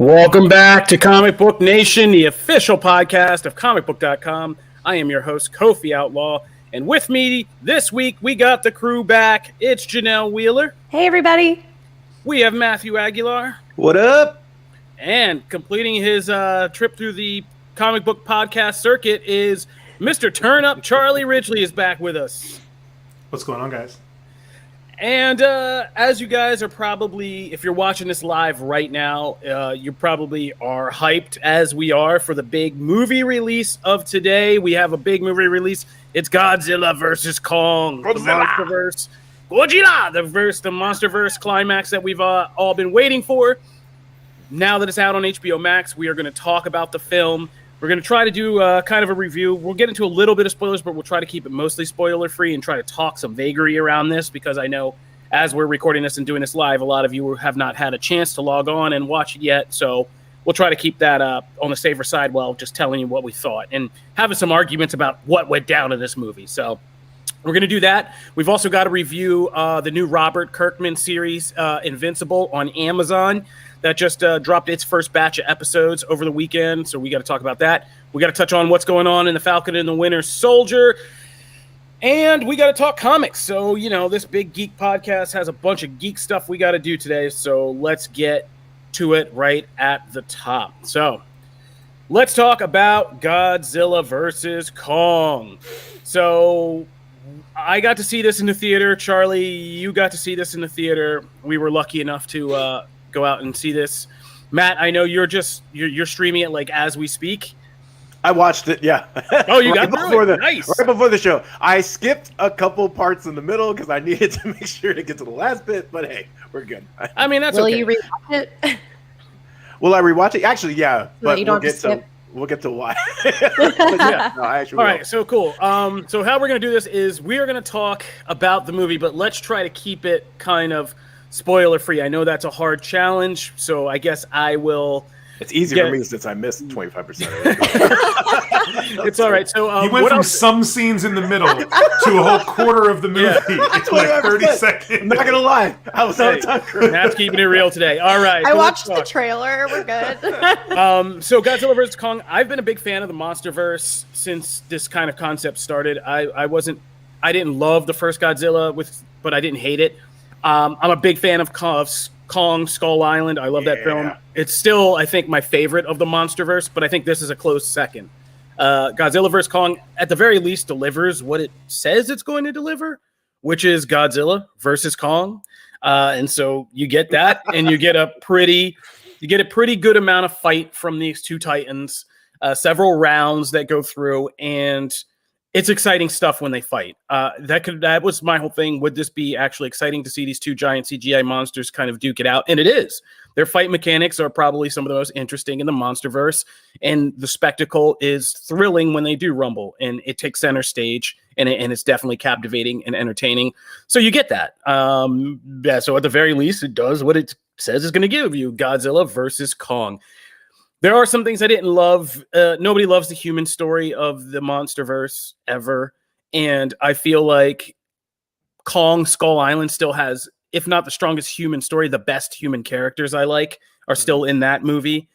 Welcome back to Comic Book Nation, the official podcast of Comicbook.com. I am your host, Kofi Outlaw, and with me this week, we got the crew back. It's Janelle Wheeler. Hey, everybody. We have Matthew Aguilar. What up? And completing his trip through the comic book podcast circuit is Mr. Turn Up. Charlie Ridgely is back with us. What's going on, guys? And as you guys are probably, if you're watching this live right now, you probably are hyped as we are for the big movie release of today. We have a big movie release. It's Godzilla versus Kong. Godzilla. The Monsterverse. Godzilla, the Monsterverse climax that we've all been waiting for. Now that it's out on HBO Max, we are going to talk about the film. We're going to try to do kind of a review. We'll get into a little bit of spoilers, but we'll try to keep it mostly spoiler-free and try to talk some vagary around this because I know as we're recording this and doing this live, a lot of you have not had a chance to log on and watch it yet. So we'll try to keep that on the safer side while just telling you what we thought and having some arguments about what went down in this movie. So we're going to do that. We've also got to review the new Robert Kirkman series, Invincible, on Amazon. That just dropped its first batch of episodes over the weekend, so we got to talk about that. We got to touch on what's going on in the Falcon and the Winter Soldier, and we got to talk comics. So, you know, this big geek podcast has a bunch of geek stuff we got to do today, so let's get to it right at the top. So, let's talk about Godzilla versus Kong. So, I got to see this in the theater. Charlie, you got to see this in the theater. We were lucky enough to go out and see this. Matt, I know you're streaming it like as we speak. I watched it, yeah. Oh, you got before it? Nice. Right before the show. I skipped a couple parts in the middle because I needed to make sure to get to the last bit, but hey, we're good. I mean, that's Will okay. you rewatch it? Will I rewatch it? Actually, yeah, but you don't have to skip. We'll get to why. Yeah, no, I actually All will. right, so cool. So how we're going to do this is we are going to talk about the movie, but let's try to keep it kind of spoiler-free. I know that's a hard challenge, so I guess I will... It's easy for me since I missed 25% of it. It's all right. So You went from some scenes in the middle to a whole quarter of the movie in like 30 seconds. I'm not going to lie. I was out of time. Matt's keeping it real today. All right. I so watched let's the talk. trailer. We're good. So Godzilla vs. Kong, I've been a big fan of the Monsterverse since this kind of concept started. I didn't love the first Godzilla, but I didn't hate it. I'm a big fan of Kong Skull Island. I love that film. It's still, I think, my favorite of the Monsterverse, but I think this is a close second. Godzilla vs. Kong, at the very least, delivers what it says it's going to deliver, which is Godzilla versus Kong. And so you get that, and you get a pretty good amount of fight from these two titans, several rounds that go through, and it's exciting stuff when they fight. That was my whole thing. Would this be actually exciting to see these two giant CGI monsters kind of duke it out? And it is. Their fight mechanics are probably some of the most interesting in the Monsterverse, and the spectacle is thrilling when they do rumble, and it takes center stage, and it's definitely captivating and entertaining. So you get that. So at the very least, it does what it says it's going to give you: Godzilla versus Kong. There are some things I didn't love. Nobody loves the human story of the Monsterverse ever. And I feel like Kong Skull Island still has, if not the strongest human story, the best human characters I like are still in that movie.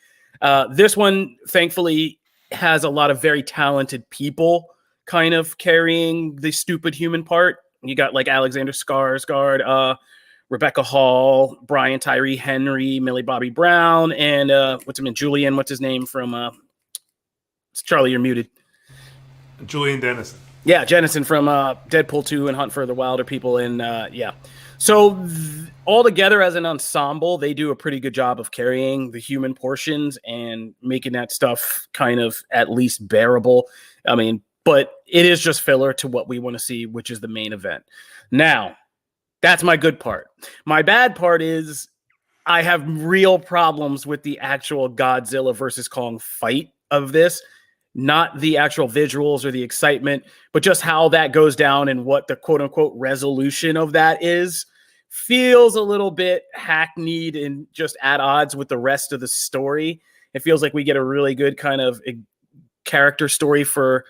This one, thankfully, has a lot of very talented people kind of carrying the stupid human part. You got like Alexander Skarsgård, Rebecca Hall, Brian Tyree Henry, Millie Bobby Brown, and Julian, what's his name from Charlie, you're muted. Julian Dennison. Yeah, Jennison from Deadpool 2 and Hunt for the Wilder People. And yeah. So all together as an ensemble, they do a pretty good job of carrying the human portions and making that stuff kind of at least bearable. I mean, but it is just filler to what we want to see, which is the main event. Now, that's my good part. My bad part is I have real problems with the actual Godzilla versus Kong fight of this. Not the actual visuals or the excitement, but just how that goes down and what the quote unquote resolution of that is. Feels a little bit hackneyed and just at odds with the rest of the story. It feels like we get a really good kind of character story for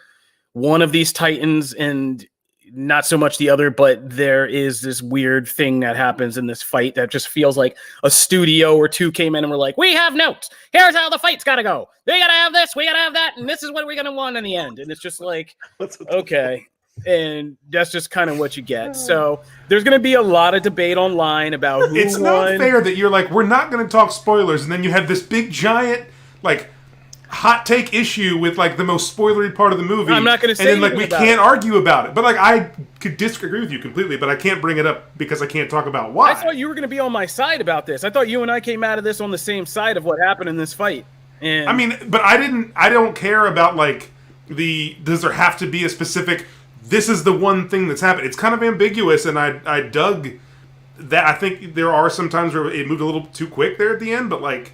one of these titans, and not so much the other, but there is this weird thing that happens in this fight that just feels like a studio or two came in and were like, we have notes. Here's how the fight's got to go. We got to have this. We got to have that. And this is what we're going to want in the end. And it's just like, okay. And that's just kind of what you get. So there's going to be a lot of debate online about who It's won. not fair that you're like, we're not going to talk spoilers. And then you have this big, giant, like, hot take issue with like the most spoilery part of the movie. I'm not going to say and then like we about can't it. argue about it. But like I could disagree with you completely, but I can't bring it up because I can't talk about why. I thought you were going to be on my side about this. I thought you and I came out of this on the same side of what happened in this fight. And I mean, but I don't care about like does there have to be a specific, this is the one thing that's happened. It's kind of ambiguous, and I dug that. I think there are some times where it moved a little too quick there at the end, but like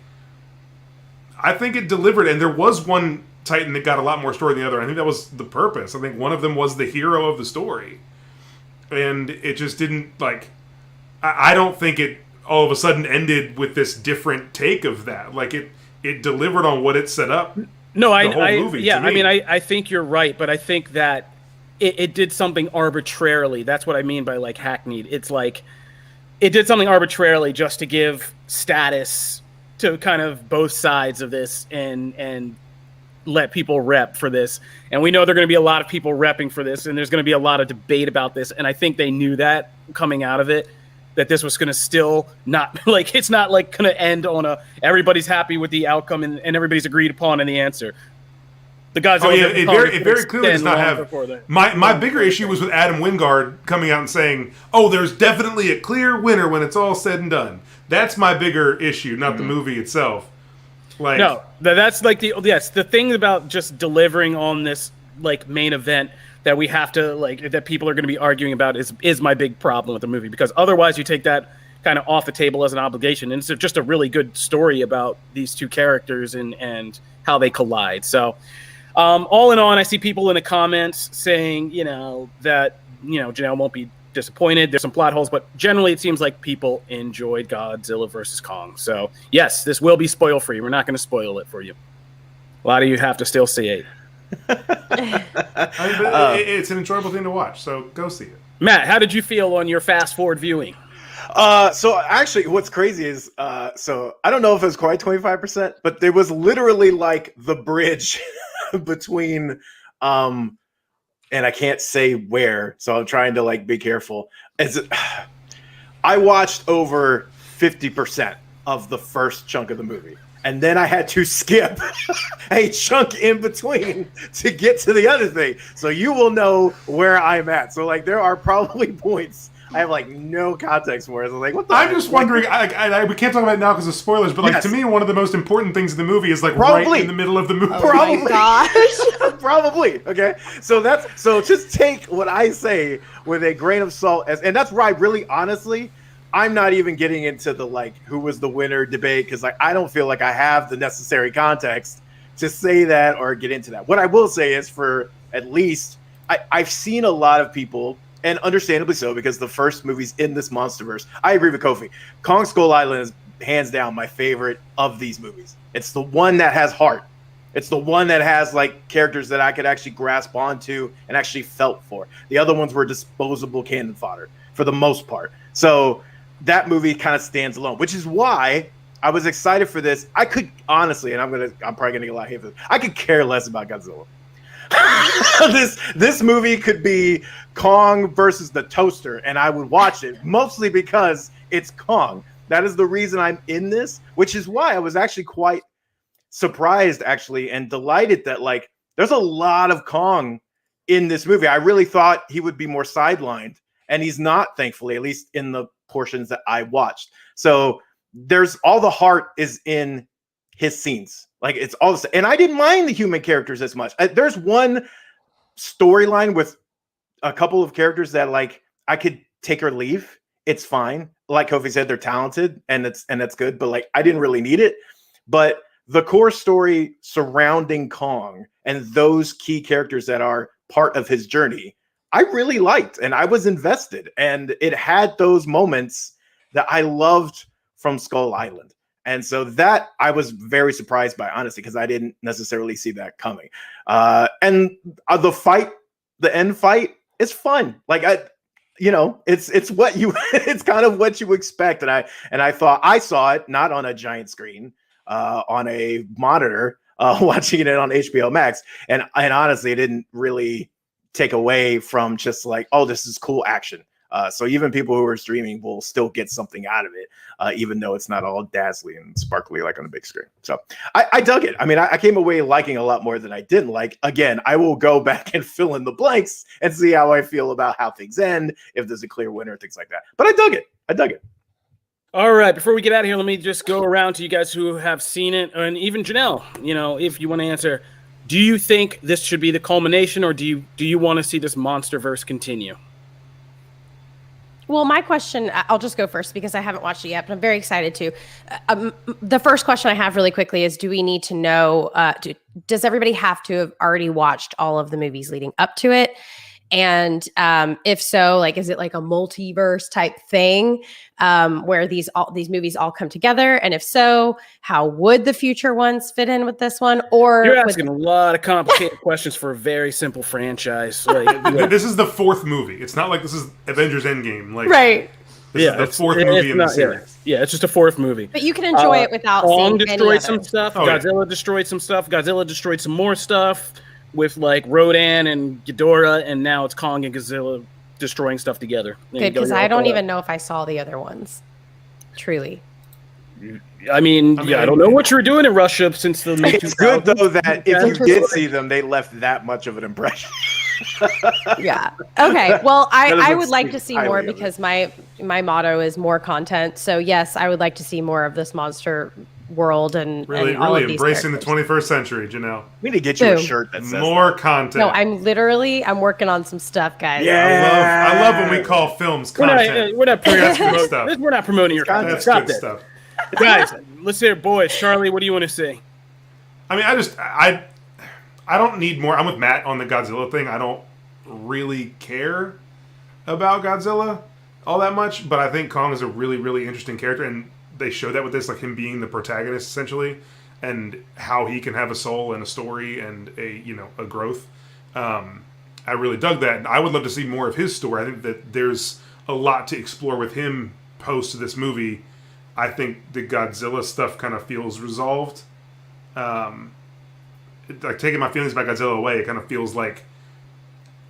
I think it delivered, and there was one Titan that got a lot more story than the other. I think that was the purpose. I think one of them was the hero of the story. And it just didn't, like... I don't think it all of a sudden ended with this different take of that. Like, it delivered on what it set up. No, the whole movie, yeah, to me. I mean, I think you're right, but I think that it did something arbitrarily. That's what I mean by, like, hackneyed. It's like, it did something arbitrarily just to give status to kind of both sides of this and let people rep for this. And we know there are going to be a lot of people repping for this, and there's going to be a lot of debate about this. And I think they knew that coming out of it, that this was going to still not, like, it's not like going to end on everybody's happy with the outcome and everybody's agreed upon in the answer. The Godzilla. It very clearly does not have. My bigger issue was with Adam Wingard coming out and saying, "Oh, there's definitely a clear winner when it's all said and done." That's my bigger issue, not the movie itself. Like, no, that's like the thing about just delivering on this like main event that we have to like that people are going to be arguing about is my big problem with the movie, because otherwise you take that kind of off the table as an obligation, and it's just a really good story about these two characters and how they collide. So all in all, I see people in the comments saying that Janelle won't be disappointed. There's some plot holes, but generally it seems like people enjoyed Godzilla versus Kong. So yes, this will be spoil free. We're not going to spoil it for you. A lot of you have to still see it. It's an enjoyable thing to watch, so go see it. Matt, how did you feel on your fast forward viewing? So actually what's crazy is so I don't know if it was quite 25%, but there was literally like the bridge between and I can't say where, so I'm trying to like be careful. I watched over 50% of the first chunk of the movie, and then I had to skip a chunk in between to get to the other thing. So you will know where I'm at. So like there are probably points I have like no context for it. So like, what the? I'm just wondering. We can't talk about it now because of spoilers. But like to me, one of the most important things in the movie is like right in the middle of the movie. Probably. Oh my gosh. Probably. Okay. So just take what I say with a grain of salt, and that's where I really, honestly, I'm not even getting into the like who was the winner debate, because like I don't feel like I have the necessary context to say that or get into that. What I will say is, for at least I've seen a lot of people. And understandably so, because the first movie's in this monsterverse. I agree with Kofi. Kong Skull Island is hands down my favorite of these movies. It's the one that has heart. It's the one that has like characters that I could actually grasp onto and actually felt for. The other ones were disposable cannon fodder for the most part. So that movie kind of stands alone, which is why I was excited for this. I could honestly, and I'm probably gonna get a lot of hate for this, I could care less about Godzilla. This movie could be Kong versus the Toaster, and I would watch it mostly because it's Kong. That is the reason I'm in this, which is why I was actually quite surprised, actually, and delighted that like there's a lot of Kong in this movie. I really thought he would be more sidelined, and he's not, thankfully, at least in the portions that I watched. So there's all the heart is in his scenes. Like it's all the same. And I didn't mind the human characters as much. There's one storyline with a couple of characters that like I could take or leave. It's fine. Like Kofi said, they're talented and that's good, but like I didn't really need it. But the core story surrounding Kong and those key characters that are part of his journey, I really liked, and I was invested, and it had those moments that I loved from Skull Island. And so that I was very surprised by, honestly, because I didn't necessarily see that coming. And the fight, the end fight, it's fun. Like it's what you it's kind of what you expect. And I thought I saw it not on a giant screen, on a monitor, watching it on HBO Max. And honestly, it didn't really take away from just like, oh, this is cool action. So even people who are streaming will still get something out of it, even though it's not all dazzling and sparkly like on the big screen. So I dug it. I mean, I came away liking a lot more than I didn't like. Again, I will go back and fill in the blanks and see how I feel about how things end, if there's a clear winner, things like that. But I dug it. All right, before we get out of here, let me just go around to you guys who have seen it, and even Janelle, if you want to answer. Do you think this should be the culmination, or do you want to see this MonsterVerse continue? Well, my question, I'll just go first because I haven't watched it yet, but I'm very excited to. The first question I have really quickly is, do we need to know, does everybody have to have already watched all of the movies leading up to it? And if so, like, is it like a multiverse type thing where these movies all come together? And if so, how would the future ones fit in with this one? Or you're asking a lot of complicated questions for a very simple franchise. Like, this is the fourth movie. It's not like this is Avengers Endgame. Like, right. This is the fourth movie in the series. Yeah, it's just a fourth movie. But you can enjoy it without Kong seeing destroyed any some others. stuff. Godzilla destroyed some stuff. Godzilla destroyed some more stuff with like Rodan and Ghidorah, and now it's Kong and Godzilla destroying stuff together. Good, because I don't even know if I saw the other ones. Truly. I mean, I don't know what you were doing in Russia since the mid 2000s. It's good though that if you did see them, they left that much of an impression. Yeah. Okay. Well, I would like speak to see highly more of it. because my motto is more content. So yes, I would like to see more of this monster world and Really, and all really of these embracing characters. the 21st century, Janelle. We need to get you a Who? shirt that says More that. content. No, I'm working on some stuff, guys. Yeah. I love when we call films We're content. not That's good promoting stuff. We're not promoting your content. That's Stop good that. stuff. Guys, let's hear it, boys. Charlie, what do you want to say? I mean, I don't need more. I'm with Matt on the Godzilla thing. I don't really care about Godzilla all that much, but I think Kong is a really, really interesting character, and they show that with this, like him being the protagonist essentially, and how he can have a soul and a story and a growth. I really dug that, and I would love to see more of his story. I think that there's a lot to explore with him post this movie. I think the Godzilla stuff kind of feels resolved. Like taking my feelings about Godzilla away, it kind of feels like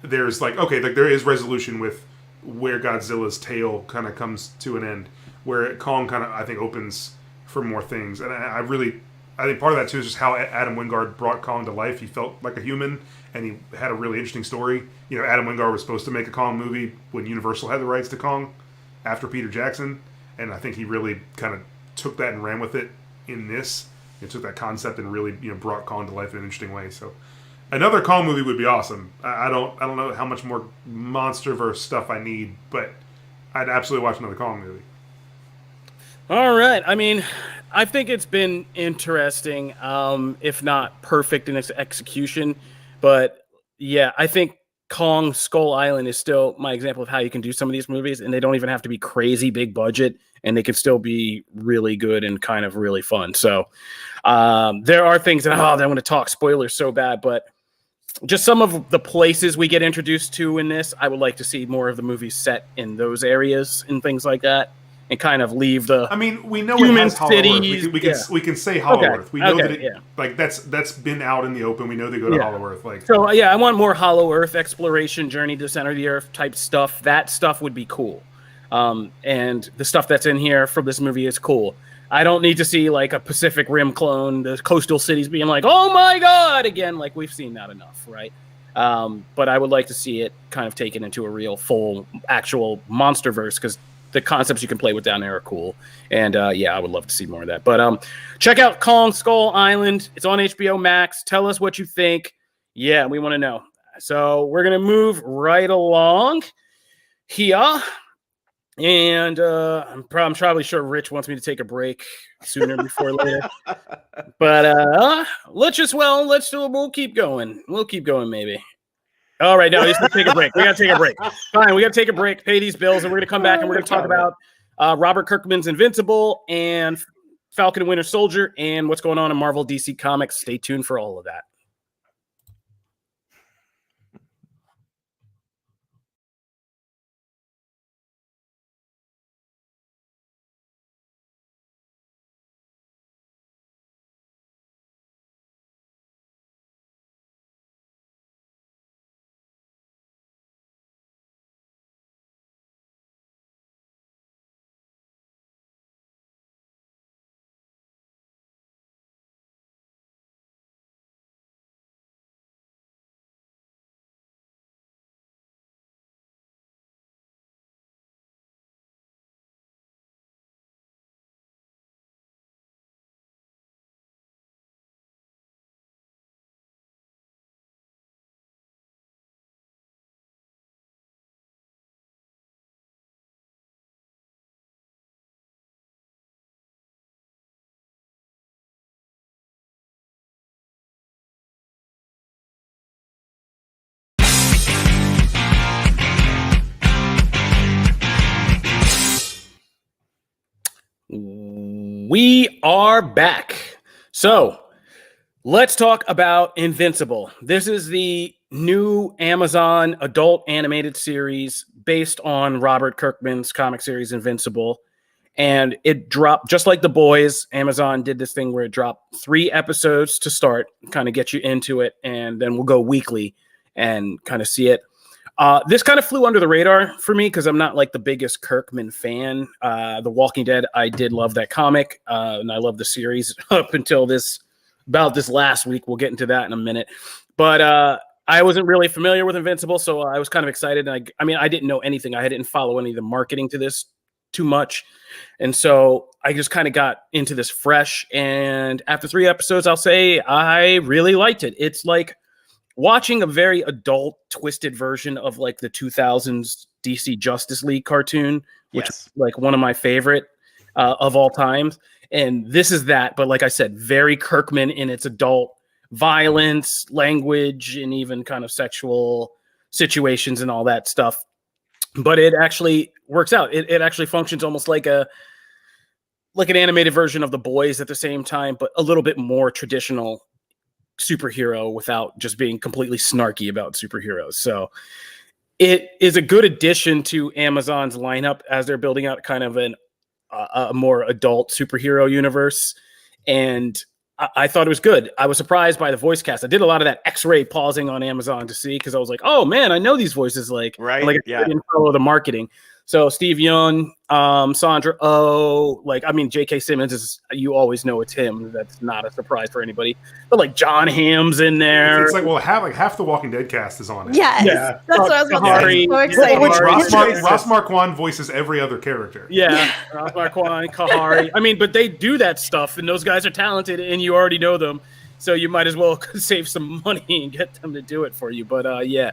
there's like, okay, like there is resolution with where Godzilla's tail kind of comes to an end, where Kong kind of, I think, opens for more things. And I think part of that too is just how Adam Wingard brought Kong to life. He felt like a human, and he had a really interesting story. Adam Wingard was supposed to make a Kong movie when Universal had the rights to Kong after Peter Jackson, and I think he really kind of took that and ran with it in this. He took that concept and really brought Kong to life in an interesting way. So another Kong movie would be awesome. I don't know how much more MonsterVerse stuff I need, but I'd absolutely watch another Kong movie. All right. I mean, I think it's been interesting, if not perfect in its execution. But yeah, I think Kong Skull Island is still my example of how you can do some of these movies, and they don't even have to be crazy big budget, and they can still be really good and kind of really fun. So there are things that I want to talk spoilers so bad, but just some of the places we get introduced to in this, I would like to see more of the movies set in those areas and things like that, and kind of leave the. I mean, we know human it has Hollow cities, Earth. We can say Hollow Okay, Earth. We know okay, that yeah. like that's been out in the open. We know they go to Yeah. Hollow Earth. Like So yeah, I want more Hollow Earth exploration, Journey to the Center of the Earth type stuff. That stuff would be cool. And the stuff that's in here from this movie is cool. I don't need to see like a Pacific Rim clone, the coastal cities being like, oh my God, again, like we've seen that enough, right? But I would like to see it kind of taken into a real full actual MonsterVerse, because the concepts you can play with down there are cool. And yeah, I would love to see more of that. But check out Kong Skull Island. It's on HBO Max. Tell us what you think. Yeah, we want to know. So we're going to move right along here. And I'm probably sure Rich wants me to take a break sooner before later. But we'll keep going. We'll keep going maybe. All right, no, he's going to take a break. We got to take a break. Fine, we got to take a break, pay these bills, and we're going to come back and we're going to talk about Robert Kirkman's Invincible and Falcon and Winter Soldier and what's going on in Marvel DC Comics. Stay tuned for all of that. We are back. So let's talk about Invincible. This is the new Amazon adult animated series based on Robert Kirkman's comic series Invincible. And it dropped just like The Boys. Amazon did this thing where it dropped 3 episodes to start, kind of get you into it, and then we'll go weekly and kind of see it. This kind of flew under the radar for me because I'm not like the biggest Kirkman fan. The Walking Dead, I did love that comic, and I love the series up until this last week. We'll get into that in a minute. But I wasn't really familiar with Invincible, so I was kind of excited. And I didn't know anything. I didn't follow any of the marketing to this too much. And so I just kind of got into this fresh. And after 3 episodes, I'll say I really liked it. It's like watching a very adult, twisted version of like the 2000s DC Justice League cartoon, which is like one of my favorite of all times. And this is that, but like I said, very Kirkman in its adult violence, language, and even kind of sexual situations and all that stuff. But it actually works out. It actually functions almost like an animated version of The Boys at the same time, but a little bit more traditional superhero without just being completely snarky about superheroes. So it is a good addition to Amazon's lineup as they're building out kind of a more adult superhero universe. And I thought it was good. I was surprised by the voice cast. I did a lot of that X-ray pausing on Amazon to see, because I was like, oh man, I know these voices. Like, right? Like I didn't follow the marketing. So Steve Yeun, Sandra Oh, J.K. Simmons is, you always know it's him. That's not a surprise for anybody. But like John Hamm's in there. It's like, well, half the Walking Dead cast is on it. Yes. Yeah, that's what I was about to say. So excited. Ross Marquand voices every other character. Yeah, Ross Marquand, Kahari. But they do that stuff, and those guys are talented, and you already know them. So you might as well save some money and get them to do it for you. But yeah.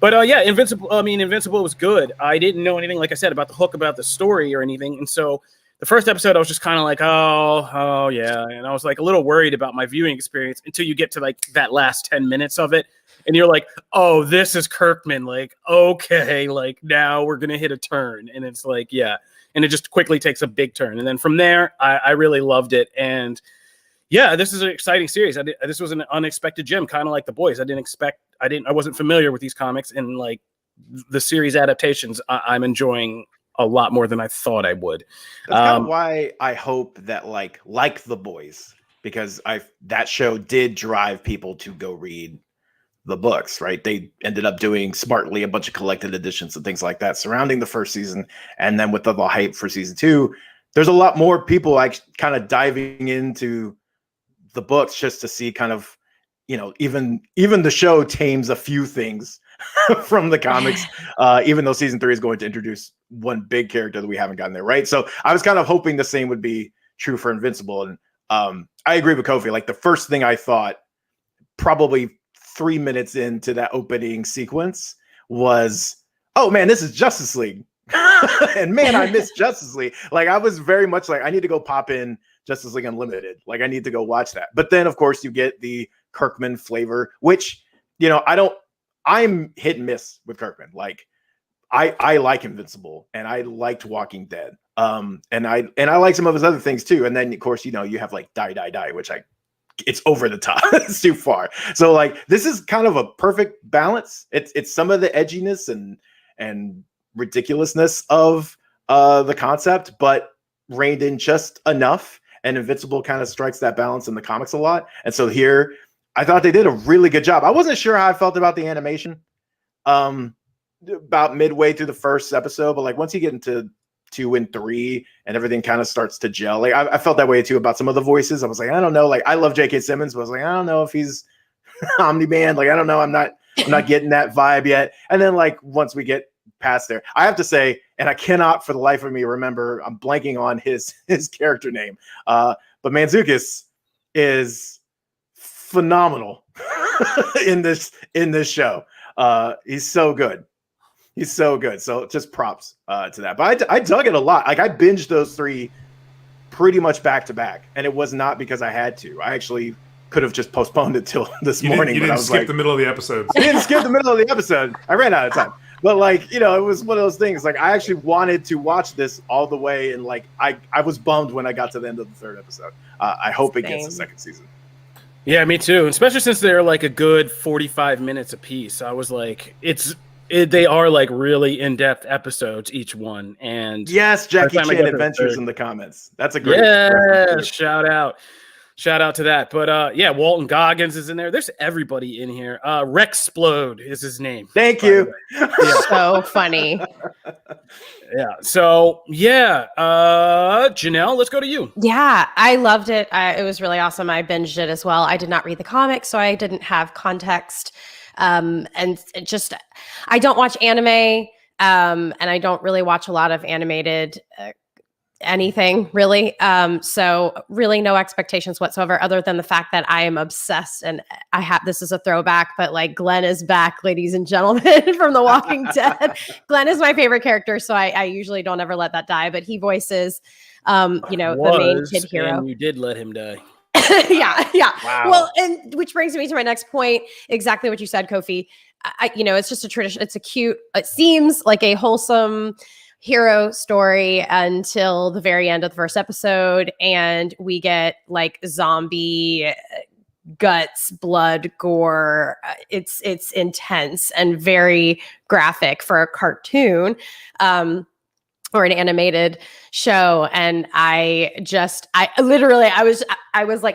But yeah, Invincible was good. I didn't know anything, like I said, about the hook, about the story or anything. And so the first episode, I was just kind of like, oh yeah. And I was like a little worried about my viewing experience until you get to like that last 10 minutes of it. And you're like, oh, this is Kirkman. Like, okay, like now we're going to hit a turn. And it's like, yeah. And it just quickly takes a big turn. And then from there, I really loved it. And yeah, this is an exciting series. This was an unexpected gem, kind of like The Boys. I wasn't familiar with these comics, and like the series adaptations, I'm enjoying a lot more than I thought I would. That's kind of why I hope that like The Boys, because that show did drive people to go read the books, right? They ended up doing smartly a bunch of collected editions and things like that surrounding the first season, and then with the hype for season 2, there's a lot more people like kind of diving into the books just to see kind of, even the show tames a few things from the comics, even though season 3 is going to introduce one big character that we haven't gotten there, right? So I was kind of hoping the same would be true for Invincible. And I agree with Kofi. Like the first thing I thought, probably 3 minutes into that opening sequence, was, oh man, this is Justice League. And man, I miss Justice League. Like I was very much like, I need to go pop in Justice League Unlimited. Like I need to go watch that. But then of course you get the Kirkman flavor, which, I'm hit and miss with Kirkman. Like I like Invincible and I liked Walking Dead. And I like some of his other things too. And then of course, you have like Die, which it's over the top. It's too far. So like, this is kind of a perfect balance. It's some of the edginess and ridiculousness of the concept, but reined in just enough. And Invincible kind of strikes that balance in the comics a lot. And so here, I thought they did a really good job. I wasn't sure how I felt about the animation about midway through the first episode, but like once you get into 2 and 3 and everything kind of starts to gel, like I felt that way too about some of the voices. I was like, I don't know. Like I love J.K. Simmons, but I was like, I don't know if he's Omni-Man. Like, I don't know. I'm not getting that vibe yet. And then like once we get past there, I have to say, and I cannot for the life of me remember, I'm blanking on his character name, but Mantzoukas is phenomenal in this show. He's so good. So just props to that. But I dug it a lot. Like I binged those 3 pretty much back to back, and it was not because I had to. I actually could have just postponed it till this morning. You didn't skip the middle of the episode. I didn't skip the middle of the episode. I ran out of time. But like, you know, it was one of those things. Like, I actually wanted to watch this all the way, and like, I was bummed when I got to the end of the third episode. I hope it gets a second season. Yeah, me too. Especially since they're like a good 45 minutes a piece. I was like, they are like really in-depth episodes, each one. And yes, Jackie Chan Adventures in the comments. That's a great. Yeah, shout out to that. But yeah, Walton Goggins is in there. There's everybody in here. Rexplode is his name. Thank you. Yeah. So funny. Yeah. So yeah, Janelle, let's go to you. Yeah, I loved it. It was really awesome. I binged it as well. I did not read the comics, so I didn't have context. And it just, I don't watch anime, and I don't really watch a lot of animated anything really. So really no expectations whatsoever, other than the fact that I am obsessed, and this is a throwback, but like Glenn is back, ladies and gentlemen, from The Walking Dead. Glenn is my favorite character, so I usually don't ever let that die, but he voices, the main kid hero. And you did let him die. Yeah. Wow. Well, and which brings me to my next point. Exactly what you said, Kofi. It's just a tradition. It's it seems like a wholesome hero story until the very end of the first episode, and we get like zombie guts, blood, gore. It's intense and very graphic for a cartoon. Or an animated show. And I was like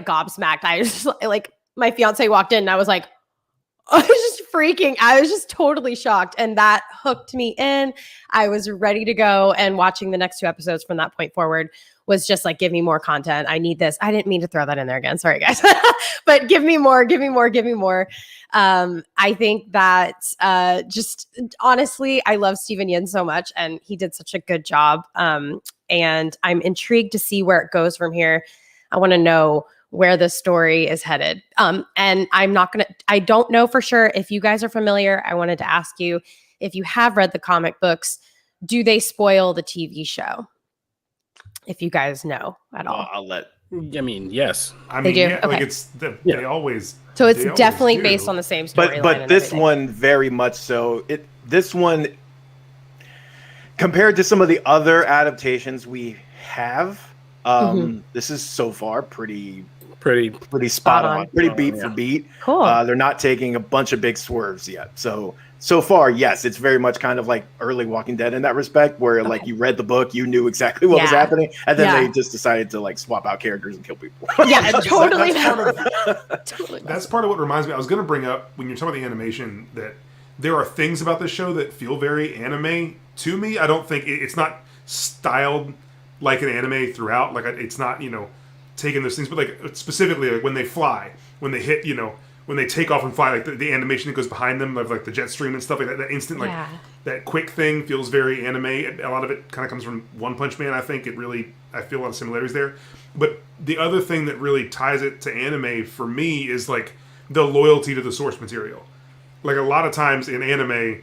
gobsmacked. I was just like, my fiance walked in and I was like, I was just freaking. I was just totally shocked. And that hooked me in. I was ready to go. And watching the next two episodes from that point forward was just like, give me more content. I need this. I didn't mean to throw that in there again. Sorry, guys. But give me more. I think that just honestly, I love Steven Yeun so much, and he did such a good job. And I'm intrigued to see where it goes from here. I want to know where the story is headed. And I don't know for sure. If you guys are familiar, I wanted to ask you, if you have read the comic books, do they spoil the TV show? If you guys know at all. I'll let. I mean, yes. They do? Yeah, Okay. like they always. So it's definitely based on the same storyline. But this one very much so. This one, compared to some of the other adaptations we have, this is so far pretty spot on, pretty beat for beat. Cool. They're not taking a bunch of big swerves yet. So far, yes, it's very much kind of like early Walking Dead in that respect, where like you read the book, you knew exactly what was happening, and then they just decided to like swap out characters and kill people. Yeah, totally. That's part of what reminds me. I was going to bring up, when you're talking about the animation, that there are things about the show that feel very anime to me. I don't think it's not styled like an anime throughout. Like it's not, taking those things, but like specifically like when they fly, when they hit, when they take off and fly, like the animation that goes behind them, of like the jet stream and stuff like that, that instant, like that quick thing feels very anime. A lot of it kind of comes from One Punch Man. I think I feel a lot of similarities there. But the other thing that really ties it to anime for me is like the loyalty to the source material. Like a lot of times in anime,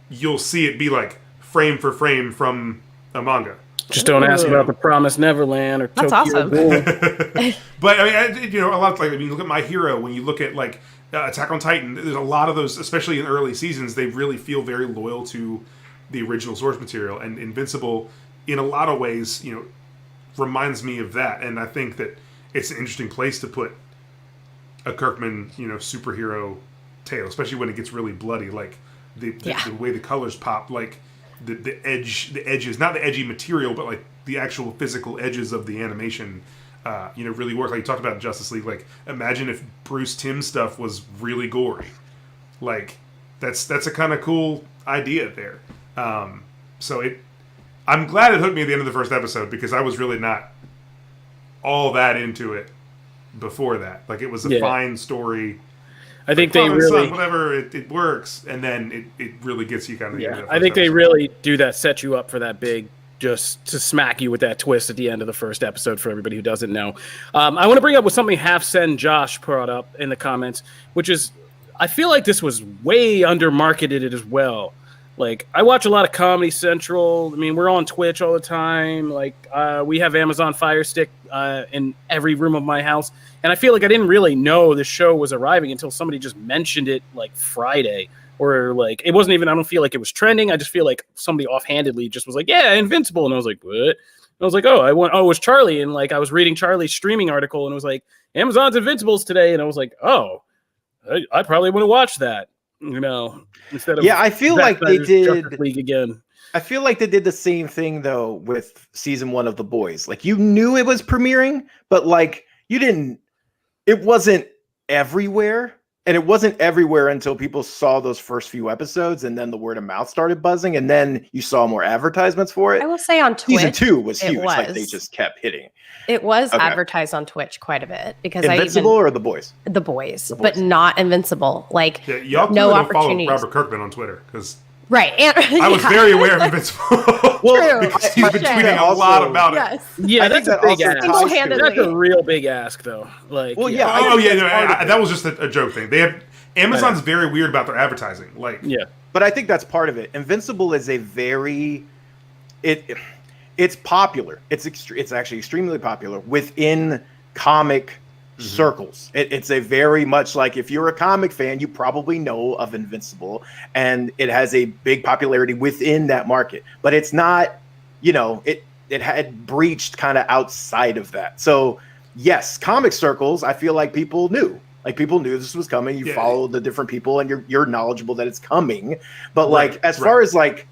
you'll see it be like frame for frame from a manga. Just don't ask about the Promised Neverland or That's Tokyo awesome. Ghoul. But I mean, a lot of like, you look at My Hero, when you look at like Attack on Titan, there's a lot of those, especially in early seasons, they really feel very loyal to the original source material. And Invincible, in a lot of ways, reminds me of that. And I think that it's an interesting place to put a Kirkman, superhero tale, especially when it gets really bloody, like the way the colors pop, like the edges, not the edgy material, but like the actual physical edges of the animation, really work. Like you talked about Justice League. Like imagine if Bruce Timm stuff was really gory. Like that's a kind of cool idea there. So I'm glad it hooked me at the end of the first episode, because I was really not all that into it before that. Like it was a fine story. I think they really whatever it works, and then it really gets you kind of. Yeah, I think they really do that, set you up for that big, just to smack you with that twist at the end of the first episode. For everybody who doesn't know, I want to bring up with something Half Sen Josh brought up in the comments, which is I feel like this was way under marketed as well. Like I watch a lot of Comedy Central. I mean, we're on Twitch all the time. Like we have Amazon Fire Stick in every room of my house. And I feel like I didn't really know the show was arriving until somebody just mentioned it like Friday or like it wasn't even. I don't feel like it was trending. I just feel like somebody offhandedly just was like, "Yeah, Invincible," and I was like, "What?" And I was like, "Oh, it was Charlie," and like I was reading Charlie's streaming article, and it was like Amazon's Invincibles today, and I was like, "Oh, I probably want to watch that," instead of I feel like they did League again. I feel like they did the same thing though with season 1 of The Boys. Like you knew it was premiering, but like you didn't. It wasn't everywhere. And it wasn't everywhere until people saw those first few episodes, and then the word of mouth started buzzing, and then you saw more advertisements for it. I will say on Twitch, season 2 was huge. Like they just kept hitting. It was advertised on Twitch quite a bit because Invincible or The Boys? The Boys, but not Invincible. Like y'all no don't follow opportunities. Robert Kirkman on Twitter because right. And, I was very aware of Invincible. Well, because he's been tweeting a lot about it. Yes. Yeah, that's a big ask. Single-handedly. That's a real big ask, though. Like, well, that was just a joke thing. They have Amazon's very weird about their advertising. Like, but I think that's part of it. Invincible is a very it's popular. It's actually extremely popular within comic circles. It's a very much like if you're a comic fan, you probably know of Invincible, and it has a big popularity within that market. But it's not, it had breached kind of outside of that. So yes, comic circles, I feel like people knew. Like people knew this was coming. You follow the different people, and you're knowledgeable that it's coming. But like as far as like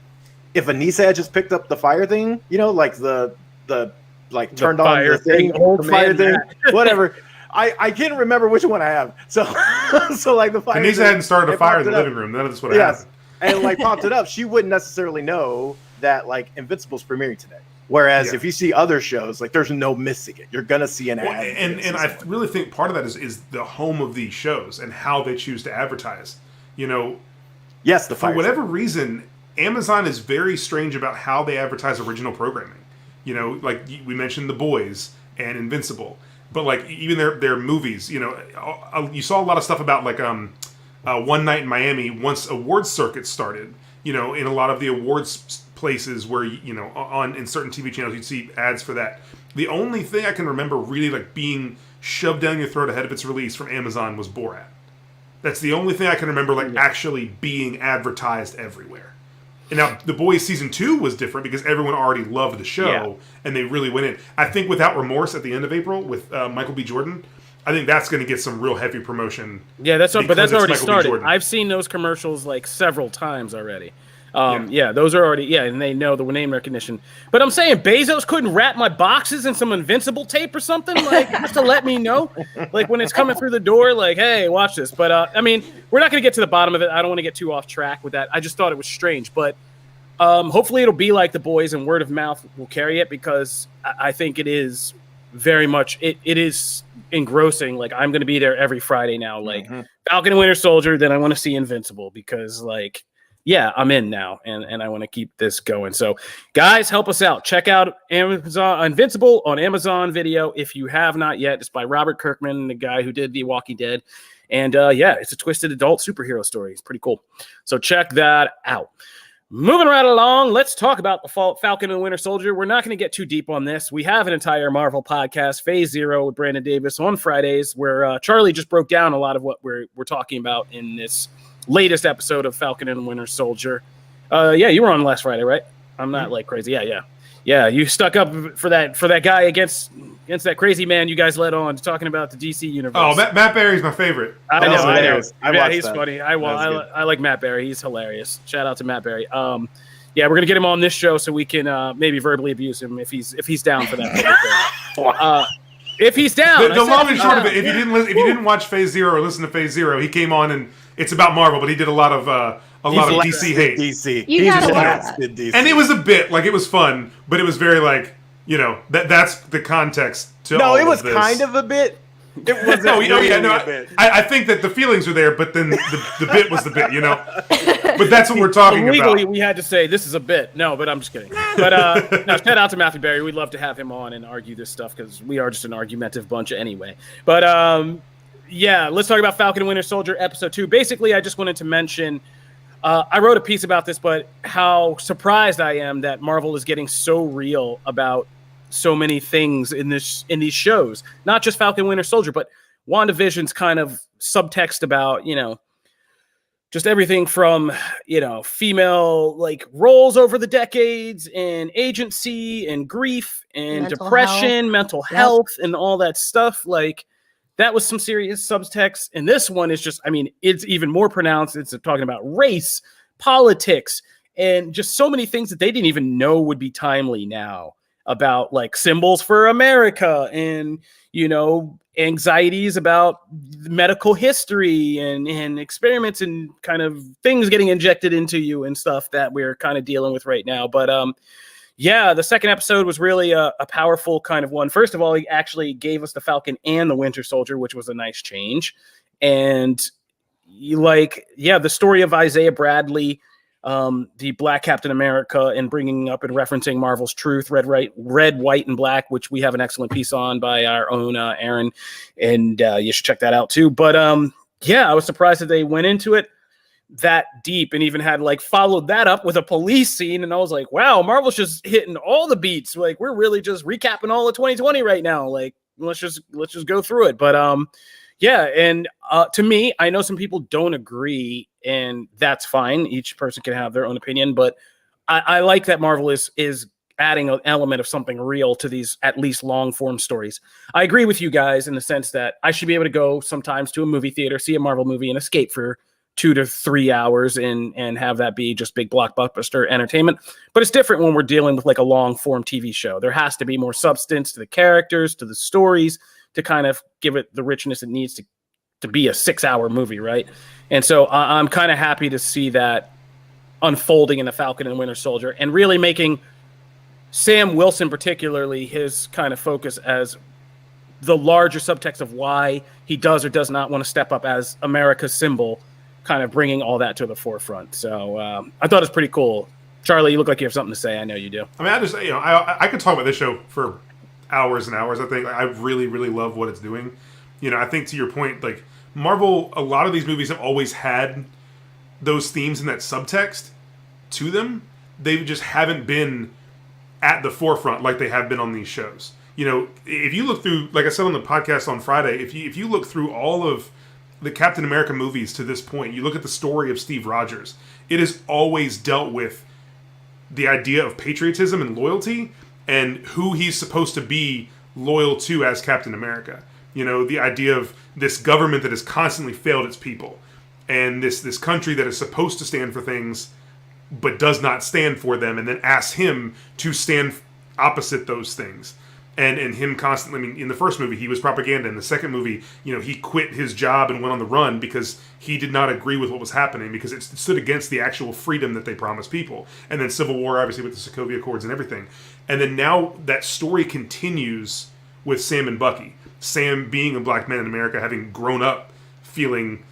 if Anissa had just picked up the fire thing, like the turned on the thing, old fire thing, whatever. I can't remember which one I have. So like the fire. Anissa hadn't started a fire in the living room. None of this would have happened. And like popped it up. She wouldn't necessarily know that like Invincible's premiering today. Whereas if you see other shows, like there's no missing it. You're gonna see an ad. And I really think part of that is the home of these shows and how they choose to advertise. Yes, for whatever reason, Amazon is very strange about how they advertise original programming. Like we mentioned The Boys and Invincible, but like even their movies. You saw a lot of stuff about like One Night in Miami once awards circuits started. In a lot of the awards places where in certain TV channels you'd see ads for that. The only thing I can remember really like being shoved down your throat ahead of its release from Amazon was Borat. That's the only thing I can remember like actually being advertised everywhere. And now The Boys season 2 was different because everyone already loved the show and they really went in. I think Without Remorse at the end of April with Michael B. Jordan, I think that's going to get some real heavy promotion. Yeah, that's already started. I've seen those commercials like several times already. Those are already, and they know the name recognition. But I'm saying Bezos couldn't wrap my boxes in some Invincible tape or something, like, just to let me know, like, when it's coming through the door, like, hey, watch this. But, I mean, we're not going to get to the bottom of it. I don't want to get too off track with that. I just thought it was strange. But hopefully it'll be like The Boys and word of mouth will carry it, because I think it is very much, it is engrossing. Like, I'm going to be there every Friday now. Like, Falcon and Winter Soldier, then I want to see Invincible, because, like, I'm in now, and I want to keep this going. So, guys, help us out. Check out Amazon Invincible on Amazon Video if you have not yet. It's by Robert Kirkman, the guy who did The Walking Dead. And, it's a twisted adult superhero story. It's pretty cool. So check that out. Moving right along, let's talk about the Falcon and Winter Soldier. We're not going to get too deep on this. We have an entire Marvel podcast, Phase Zero, with Brandon Davis on Fridays, where Charlie just broke down a lot of what we're talking about in this latest episode of Falcon and Winter Soldier. You were on last Friday, right? I'm not like crazy. Yeah. You stuck up for that guy against that crazy man you guys led on talking about the DC universe. Oh, Matt Berry's my favorite. I know. He's that. funny. I like Matt Berry. He's hilarious. Shout out to Matt Berry. We're gonna get him on this show so we can maybe verbally abuse him if he's down for that. If he's down. The long and short of it, if you didn't watch Phase Zero or listen to Phase Zero, he came on and it's about Marvel, but he did a lot of DC hate. DC. You gotta love that. DC. And it was a bit like it was fun, but it was very like that's the context to all it was of this. kind of a bit. It wasn't a bit. I think that the feelings were there, but then the bit was the bit, But that's what we're talking legally, about. We had to say this is a bit. No, but I'm just kidding. But no, shout out to Matthew Berry. We'd love to have him on and argue this stuff because we are just an argumentative bunch anyway. But let's talk about Falcon and Winter Soldier episode 2. Basically, I just wanted to mention I wrote a piece about this, but how surprised I am that Marvel is getting so real about so many things in these shows. Not just Falcon and Winter Soldier, but WandaVision's kind of subtext about, just everything from, female like roles over the decades and agency and grief and depression, mental health, and all that stuff. Like, that was some serious subtext. And this one is just, it's even more pronounced. It's talking about race, politics, and just so many things that they didn't even know would be timely now, about like symbols for America and, anxieties about medical history and experiments and kind of things getting injected into you and stuff that we're kind of dealing with right now. But yeah, the second episode was really a powerful kind of one. First of all, he actually gave us the Falcon and the Winter Soldier, which was a nice change. And the story of Isaiah Bradley, the Black Captain America, and bringing up and referencing Marvel's Truth, Red, White, and Black, which we have an excellent piece on by our own Aaron, and you should check that out too. But I was surprised that they went into it that deep and even had like followed that up with a police scene, and I was like, wow, Marvel's just hitting all the beats. Like, we're really just recapping all of 2020 right now. Like, let's just go through it. But and to me, I know some people don't agree, and that's fine. Each person can have their own opinion, but I like that Marvel is adding an element of something real to these at least long form stories. I agree with you guys in the sense that I should be able to go sometimes to a movie theater, see a Marvel movie, and escape for 2 to 3 hours and have that be just big blockbuster entertainment. But it's different when we're dealing with like a long form TV show. There has to be more substance to the characters, to the stories, to kind of give it the richness it needs to be a 6-hour movie, right? And so I'm kind of happy to see that unfolding in the Falcon and Winter Soldier, and really making Sam Wilson particularly his kind of focus as the larger subtext of why he does or does not want to step up as America's symbol, kind of bringing all that to the forefront. So I thought it was pretty cool. Charlie, you look like you have something to say. I know you do. I could talk about this show for hours and hours. I think I really, really love what it's doing. I think to your point, like Marvel, a lot of these movies have always had those themes and that subtext to them. They just haven't been at the forefront like they have been on these shows. If you look through, like I said on the podcast on Friday, if you look through all of the Captain America movies to this point, you look at the story of Steve Rogers, it has always dealt with the idea of patriotism and loyalty and who he's supposed to be loyal to as Captain America. The idea of this government that has constantly failed its people, and this country that is supposed to stand for things but does not stand for them, and then asks him to stand opposite those things. And him constantly, in the first movie, he was propaganda. In the second movie, he quit his job and went on the run because he did not agree with what was happening, because it stood against the actual freedom that they promised people. And then Civil War, obviously, with the Sokovia Accords and everything. And then now that story continues with Sam and Bucky. Sam being a black man in America, having grown up feeling,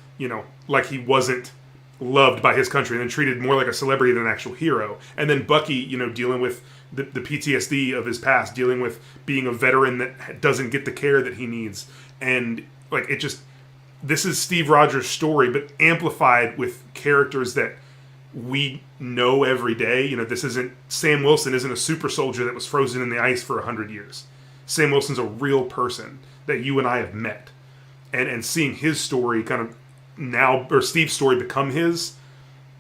like he wasn't loved by his country, and then treated more like a celebrity than an actual hero. And then Bucky, dealing with the PTSD of his past, dealing with being a veteran that doesn't get the care that he needs. And like, this is Steve Rogers' story, but amplified with characters that we know every day. Sam Wilson isn't a super soldier that was frozen in the ice for 100 years. Sam Wilson's a real person that you and I have met. And seeing his story kind of now, or Steve's story become his,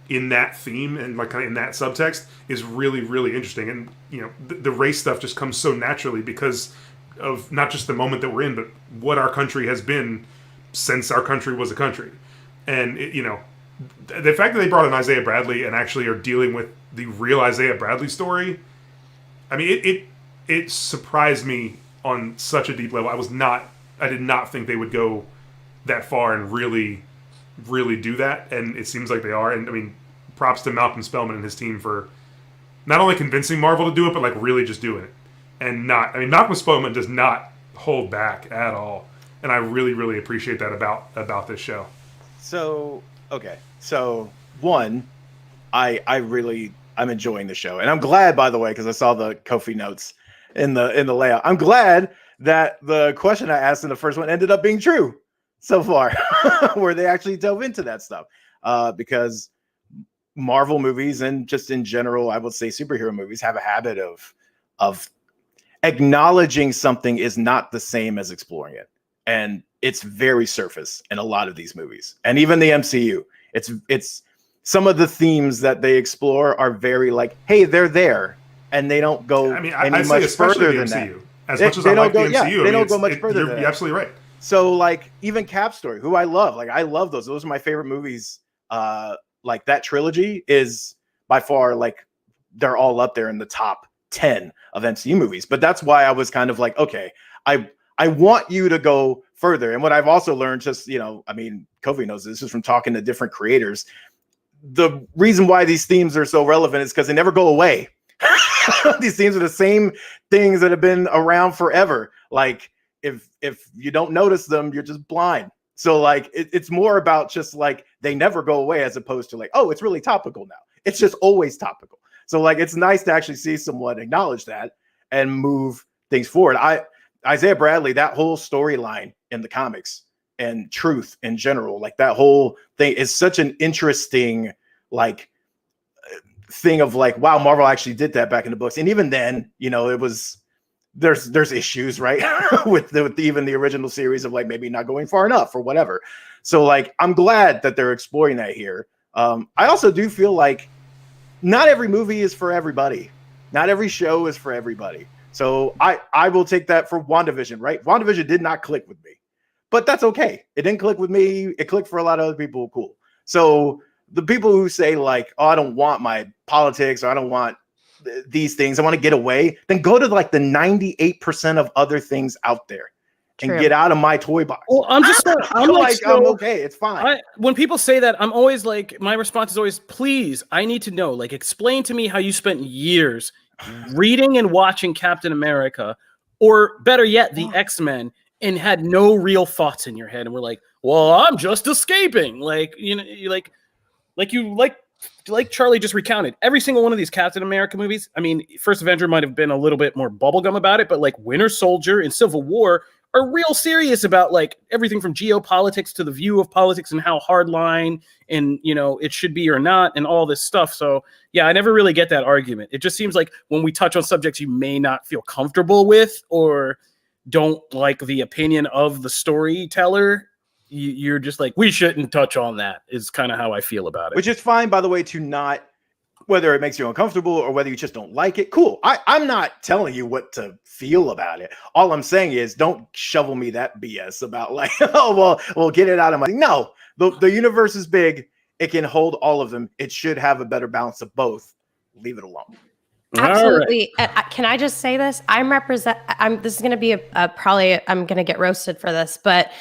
in that theme and like kind of in that subtext, is really, really interesting. And the race stuff just comes so naturally because of not just the moment that we're in, but what our country has been since our country was a country. And the fact that they brought in Isaiah Bradley and actually are dealing with the real Isaiah Bradley story, it surprised me on such a deep level. I did not think they would go that far and really, really do that. And it seems like they are. And props to Malcolm Spellman and his team for not only convincing Marvel to do it, but like really just doing it. And Malcolm Spellman does not hold back at all. And I really, really appreciate that about this show. So, okay. So, one, I'm enjoying the show. And I'm glad, by the way, because I saw the Kofi notes in the layout. I'm glad that the question I asked in the first one ended up being true so far, where they actually dove into that stuff. Because Marvel movies, and just in general, I would say superhero movies, have a habit of acknowledging something is not the same as exploring it. And it's very surface in a lot of these movies. And even the MCU, It's some of the themes that they explore are very like, hey, they're there, and they don't go I'd say especially the MCU. As much as I like the MCU, they don't go much further. You're absolutely right. So like even Cap Story, who I love, like I love those. Those are my favorite movies. Like that trilogy is by far like they're all up there in the top 10 of MCU movies. But that's why I was kind of like, okay, I want you to go further. And what I've also learned, just Kofi knows this is from talking to different creators. The reason why these themes are so relevant is because they never go away. These themes are the same things that have been around forever. Like if you don't notice them, you're just blind. So like it's more about just like they never go away as opposed to like, oh, it's really topical now. It's just always topical. So like it's nice to actually see someone acknowledge that and move things forward. Isaiah Bradley, that whole storyline in the comics and Truth in general, like that whole thing is such an interesting like thing of like, wow, Marvel actually did that back in the books. And even then, it was there's issues, right? with even the original series of like maybe not going far enough or whatever. So like I'm glad that they're exploring that here. I also do feel like not every movie is for everybody. Not every show is for everybody. So I will take that for WandaVision, right? WandaVision did not click with me, but that's okay. It didn't click with me. It clicked for a lot of other people. Cool. So the people who say like, oh, I don't want my politics, or I don't want these things, I want to get away, then go to like the 98% of other things out there and get out of my toy box. Well, I'm okay. It's fine. When people say that, I'm always like, my response is always, please, I need to know, like, explain to me how you spent years reading and watching Captain America, or better yet, the X-Men, and had no real thoughts in your head. And we're like, well, I'm just escaping. Like, like Charlie just recounted, every single one of these Captain America movies. I mean, First Avenger might have been a little bit more bubblegum about it, but like Winter Soldier and Civil War are real serious about like everything from geopolitics to the view of politics and how hardline and it should be or not and all this stuff. So yeah, I never really get that argument. It just seems like when we touch on subjects you may not feel comfortable with or don't like the opinion of the storyteller, you're just like, we shouldn't touch on that, is kind of how I feel about it. Which is fine, by the way, to not, whether it makes you uncomfortable or whether you just don't like it. Cool. I'm not telling you what to feel about it. All I'm saying is don't shovel me that BS about like, oh, well, we'll get it out of my... No, the universe is big. It can hold all of them. It should have a better balance of both. Leave it alone. Absolutely. Right. Can I just say this? This is going to be probably, I'm going to get roasted for this, but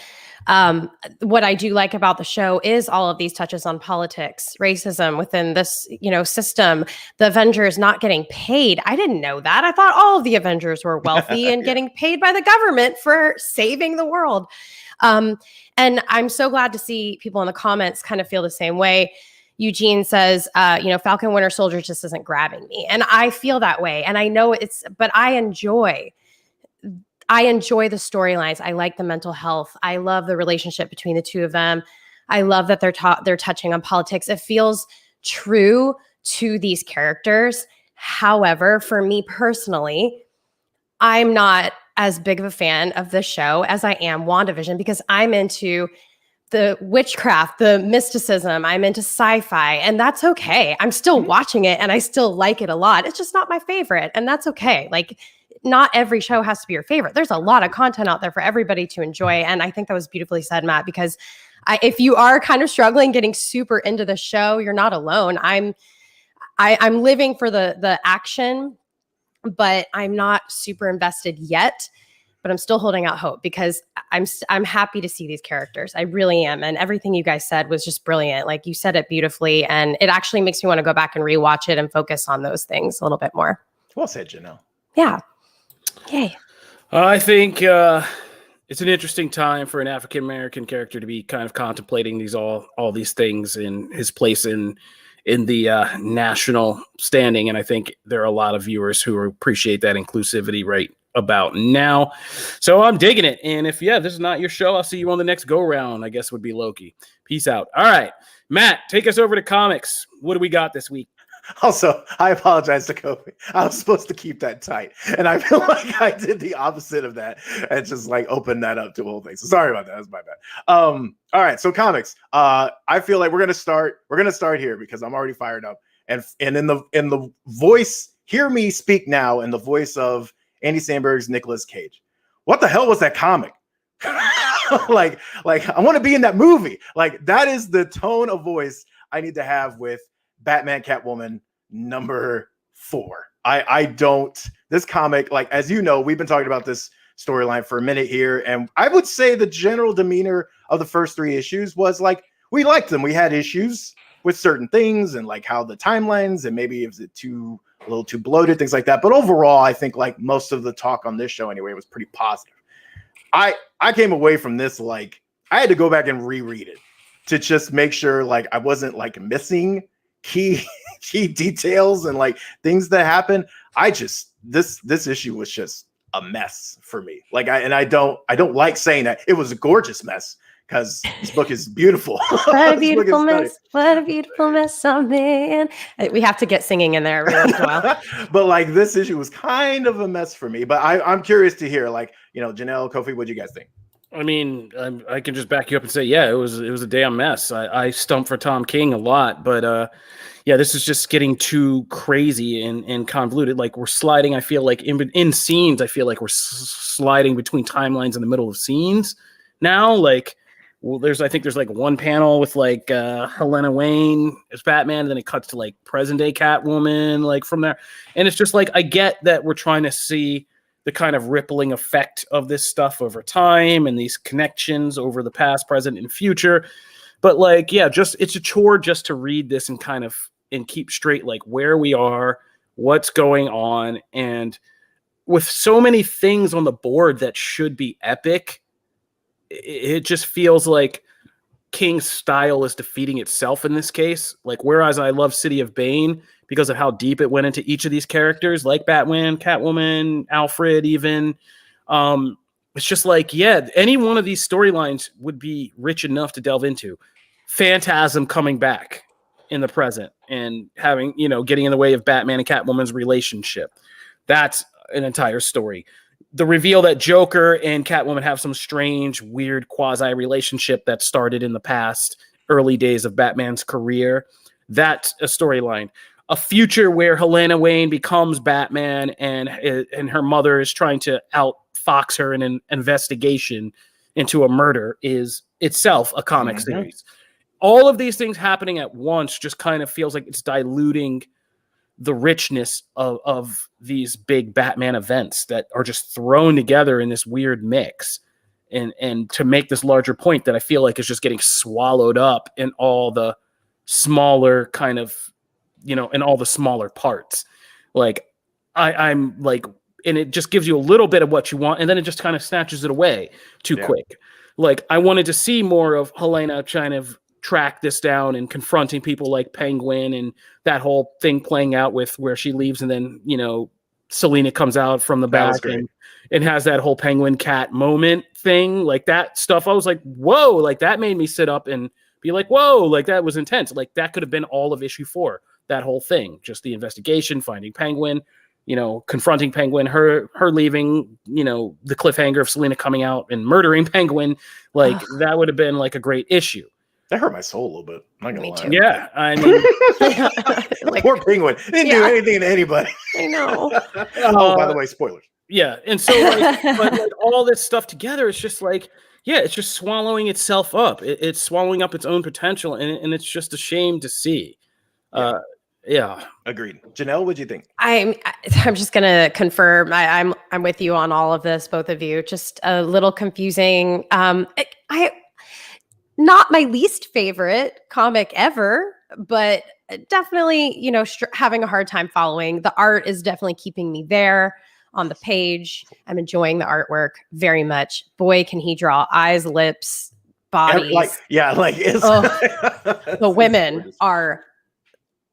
what I do like about the show is all of these touches on politics, racism within this, system. The Avengers not getting paid. I didn't know that. I thought all of the Avengers were wealthy and getting paid by the government for saving the world. And I'm so glad to see people in the comments kind of feel the same way. Eugene says, Falcon Winter Soldier just isn't grabbing me. And I feel that way. And I know but I enjoy the storylines. I like the mental health. I love the relationship between the two of them. I love that they're touching on politics. It feels true to these characters. However, for me personally, I'm not as big of a fan of the show as I am WandaVision, because I'm into the witchcraft, the mysticism. I'm into sci-fi, and that's okay. I'm still watching it and I still like it a lot. It's just not my favorite, and that's okay. Like, not every show has to be your favorite. There's a lot of content out there for everybody to enjoy. And I think that was beautifully said, Matt, because if you are kind of struggling getting super into the show, you're not alone. I'm living for the action, but I'm not super invested yet, but I'm still holding out hope because I'm happy to see these characters. I really am. And everything you guys said was just brilliant. Like, you said it beautifully, and it actually makes me want to go back and rewatch it and focus on those things a little bit more. Well said, Janelle. Yeah. Yay. I think it's an interesting time for an African-American character to be kind of contemplating all these things in his place in the national standing. And I think there are a lot of viewers who appreciate that inclusivity right about now. So I'm digging it. And if, this is not your show, I'll see you on the next go-round, I guess would be Loki. Peace out. All right, Matt, take us over to comics. What do we got this week? Also, I apologize to Kobe. I was supposed to keep that tight, and I feel like I did the opposite of that and just like opened that up to a whole thing. So sorry about that. That's my bad. All right, so comics. I feel like we're gonna start here because I'm already fired up, and in the voice, hear me speak now in the voice of Andy Samberg's Nicolas Cage. What the hell was that comic? like I want to be in that movie. Like that is the tone of voice I need to have with Batman Catwoman #4. I don't, this comic, like, as you know, we've been talking about this storyline for a minute here, and I would say the general demeanor of the first 3 issues was like, we liked them. We had issues with certain things and like how the timelines and maybe is it a little too bloated, things like that. But overall, I think like most of the talk on this show anyway was pretty positive. I came away from this like I had to go back and reread it to just make sure like I wasn't like missing key details and like things that happen. This issue was just a mess for me. Like I don't like saying that it was a gorgeous mess because this book is beautiful. What a beautiful mess. What a beautiful mess, oh man. We have to get singing in there every once in a while. But like this issue was kind of a mess for me. But I'm curious to hear, like, you know, Janelle, Kofi, what do you guys think? I mean, I can just back you up and say, yeah, it was a damn mess. I stumped for Tom King a lot, but yeah, this is just getting too crazy and convoluted. Like we're sliding. I feel like in scenes, I feel like we're sliding between timelines in the middle of scenes now. Like, well, I think there's like one panel with like Helena Wayne as Batman, and then it cuts to like present day Catwoman, like from there, and it's just like I get that we're trying to see the kind of rippling effect of this stuff over time and these connections over the past, present, and future. But like, yeah, it's a chore just to read this and kind of and keep straight like where we are, what's going on. And with so many things on the board that should be epic, it just feels like King's style is defeating itself in this case. Like, whereas I love City of Bane because of how deep it went into each of these characters, like Batman, Catwoman, Alfred, even. It's just like, yeah, any one of these storylines would be rich enough to delve into. Phantasm coming back in the present and having, you know, getting in the way of Batman and Catwoman's relationship. That's an entire story. The reveal that Joker and Catwoman have some strange, weird quasi relationship that started in the past early days of Batman's career. That's a storyline. A future where Helena Wayne becomes Batman and her mother is trying to outfox her in an investigation into a murder is itself a comic series. All of these things happening at once just kind of feels like it's diluting the richness of these big Batman events that are just thrown together in this weird mix. And to make this larger point that I feel like is just getting swallowed up in all the smaller kind of, you know, in all the smaller parts. Like I'm like, and it just gives you a little bit of what you want. And then it just kind of snatches it away too quick. Like I wanted to see more of Helena trying to track this down and confronting people like Penguin and that whole thing playing out with where she leaves. And then, you know, Selena comes out from the back and has that whole Penguin cat moment thing, like that stuff. I was like, whoa, like that made me sit up and be like, whoa, like that was intense. Like that could have been all of issue 4, that whole thing, just the investigation, finding Penguin, you know, confronting Penguin, her leaving, you know, the cliffhanger of Selena coming out and murdering Penguin. Like that would have been like a great issue. That hurt my soul a little bit. I'm not gonna lie. Too. Yeah, I mean, like, poor Penguin didn't do anything to anybody. I know. Oh, by the way, spoilers. Yeah, and so like, but like all this stuff together, it's just like, yeah, it's just swallowing itself up. It's swallowing up its own potential, and it's just a shame to see. Yeah, agreed. Janelle, what'd you think? I'm just gonna confirm. I'm with you on all of this, both of you. Just a little confusing. I not my least favorite comic ever, but definitely, you know, having a hard time following. The art is definitely keeping me there on the page. I'm enjoying the artwork very much. Boy, can he draw eyes, lips, bodies. The women are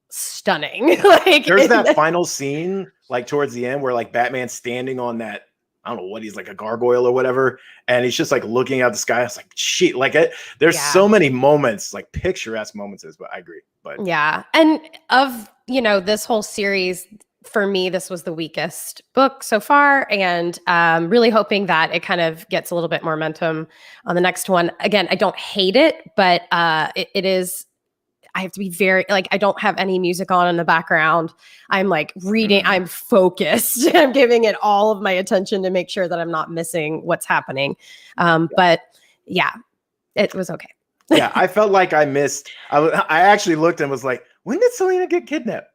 stunning. Like there's that final scene, like towards the end, where like Batman's standing on that, I don't know what he's like, a gargoyle or whatever, and he's just like looking at the sky. I was like, shit, like there's so many moments, like picturesque moments. But I agree. But yeah, and of this whole series, for me, this was the weakest book so far, and really hoping that it kind of gets a little bit more momentum on the next one. Again, I don't hate it, but it is. I have to be very I don't have any music on in the background. I'm like reading. I'm focused. I'm giving it all of my attention to make sure that I'm not missing what's happening. But yeah, it was okay. Yeah, I felt like I missed. I actually looked and was like, when did Selena get kidnapped?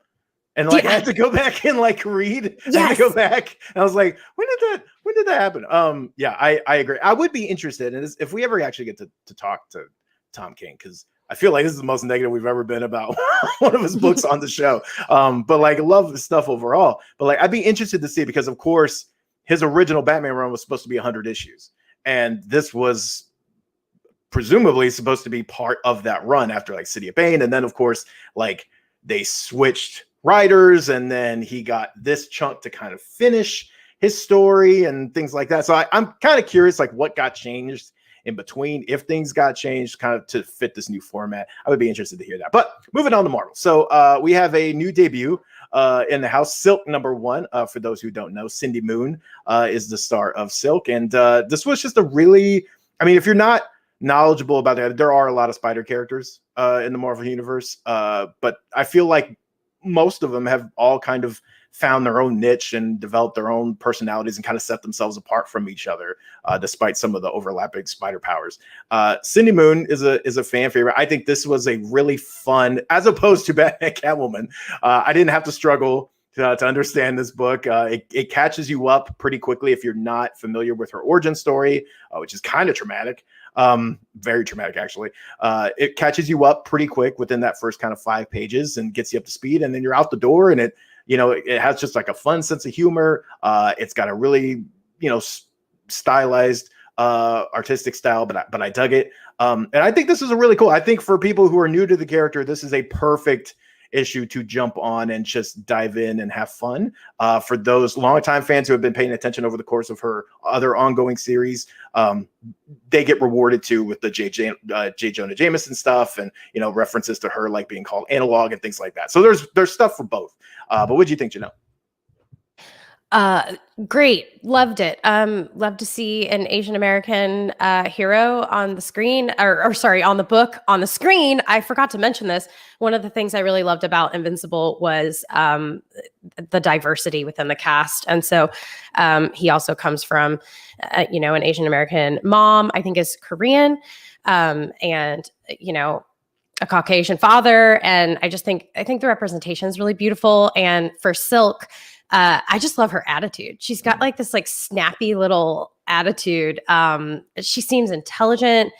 And I had to go back and read. I had to go back. And I was like, when did that happen? Yeah, I agree. I would be interested in this if we ever actually get to talk to Tom King, because I feel like this is the most negative we've ever been about one of his books on the show. But love the stuff overall. But I'd be interested to see, because of course his original Batman run was supposed to be 100 issues. And this was presumably supposed to be part of that run after City of Bane. And then of course, they switched writers, and then he got this chunk to kind of finish his story and things like that. So I'm kind of curious, what got changed in between, if things got changed kind of to fit this new format. I would be interested to hear that. But moving on to Marvel. So we have a new debut in the house, Silk #1. For those who don't know, Cindy Moon is the star of Silk. And this was just a really, if you're not knowledgeable about that, there are a lot of spider characters in the Marvel universe. But I feel like most of them have all kind of found their own niche and developed their own personalities and kind of set themselves apart from each other, despite some of the overlapping spider powers. Cindy Moon is a fan favorite. I think this was a really fun, as opposed to Batman Catwoman. I didn't have to struggle to understand this book. It catches you up pretty quickly if you're not familiar with her origin story, which is kind of traumatic. Very traumatic, actually. It catches you up pretty quick within that first kind of 5 pages and gets you up to speed, and then you're out the door. And it has just a fun sense of humor. It's got a really stylized artistic style, but I dug it. And I think this is a really cool. I think for people who are new to the character, this is a perfect issue to jump on and just dive in and have fun. For those longtime fans who have been paying attention over the course of her other ongoing series, they get rewarded too with the J. Jonah Jameson stuff, and references to her being called analog and things like that. So there's stuff for both. But what do you think, Janelle? Great. Loved it. Love to see an Asian American hero on the screen, or sorry, on the book, on the screen. I forgot to mention this. One of the things I really loved about Invincible was the diversity within the cast. And so he also comes from, an Asian American mom, I think is Korean, and, a Caucasian father. And I think the representation is really beautiful. And for Silk, I just love her attitude. She's got this snappy little attitude. She seems intelligent,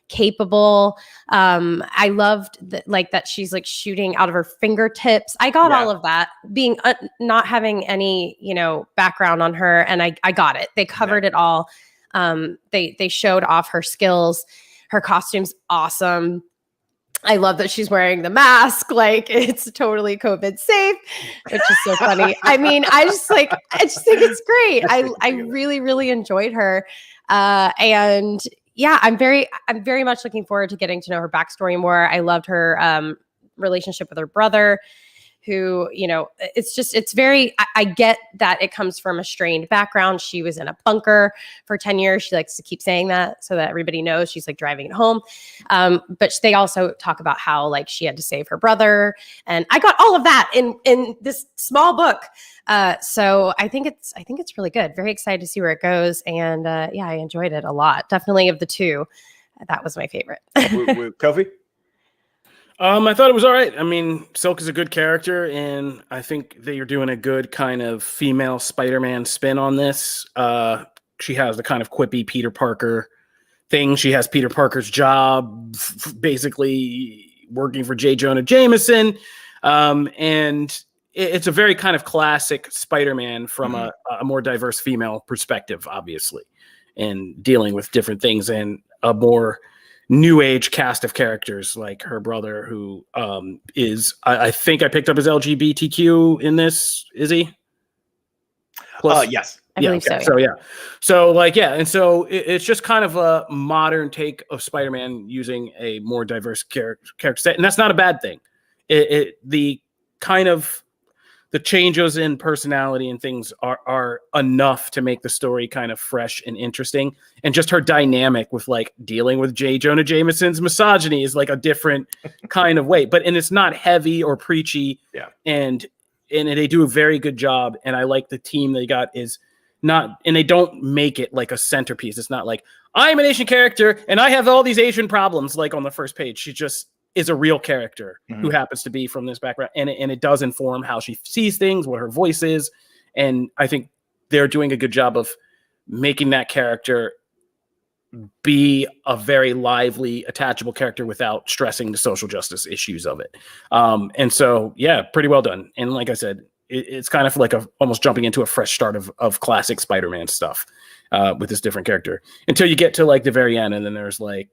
capable. I loved that she's shooting out of her fingertips. I got all of that, being not having any background on her, and I got it. They covered it all. They showed off her skills. Her costume's awesome. I love that she's wearing the mask, it's totally COVID safe, which is so funny. I just think it's great. I really, really enjoyed her. And yeah, I'm very much looking forward to getting to know her backstory more. I loved her relationship with her brother, who, it's very, I get that it comes from a strained background. She was in a bunker for 10 years. She likes to keep saying that so that everybody knows she's driving it home. But they also talk about how she had to save her brother. And I got all of that in this small book. So I think it's really good. Very excited to see where it goes. And yeah, I enjoyed it a lot. Definitely of the two, that was my favorite. Kofi? I thought it was all right. Silk is a good character, and I think they are doing a good kind of female Spider-Man spin on this. She has the kind of quippy Peter Parker thing. She has Peter Parker's job, basically working for J. Jonah Jameson. And it's a very kind of classic Spider-Man from a more diverse female perspective, obviously, and dealing with different things, and a more new age cast of characters like her brother, who is, I think I picked up his LGBTQ in this. Is he? Yes. I believe so. So like, and so it's just kind of a modern take of Spider-Man using a more diverse character set, and that's not a bad thing. The kind of the changes in personality and things are enough to make the story kind of fresh and interesting. And just her dynamic with like dealing with J. Jonah Jameson's misogyny is like a different kind of way, and it's not heavy or preachy. Yeah. And they do a very good job. And I like the team they got is not, and they don't make it like a centerpiece. It's not like I'm an Asian character and I have all these Asian problems. Like on the first page, she just is a real character who happens to be from this background, and it does inform how she sees things, what her voice is, and I think they're doing a good job of making that character be a very lively, attachable character without stressing the social justice issues of it. And so, yeah, pretty well done. And like I said, it's kind of like almost jumping into a fresh start of classic Spider-Man stuff with this different character until you get to like the very end, and then there's like,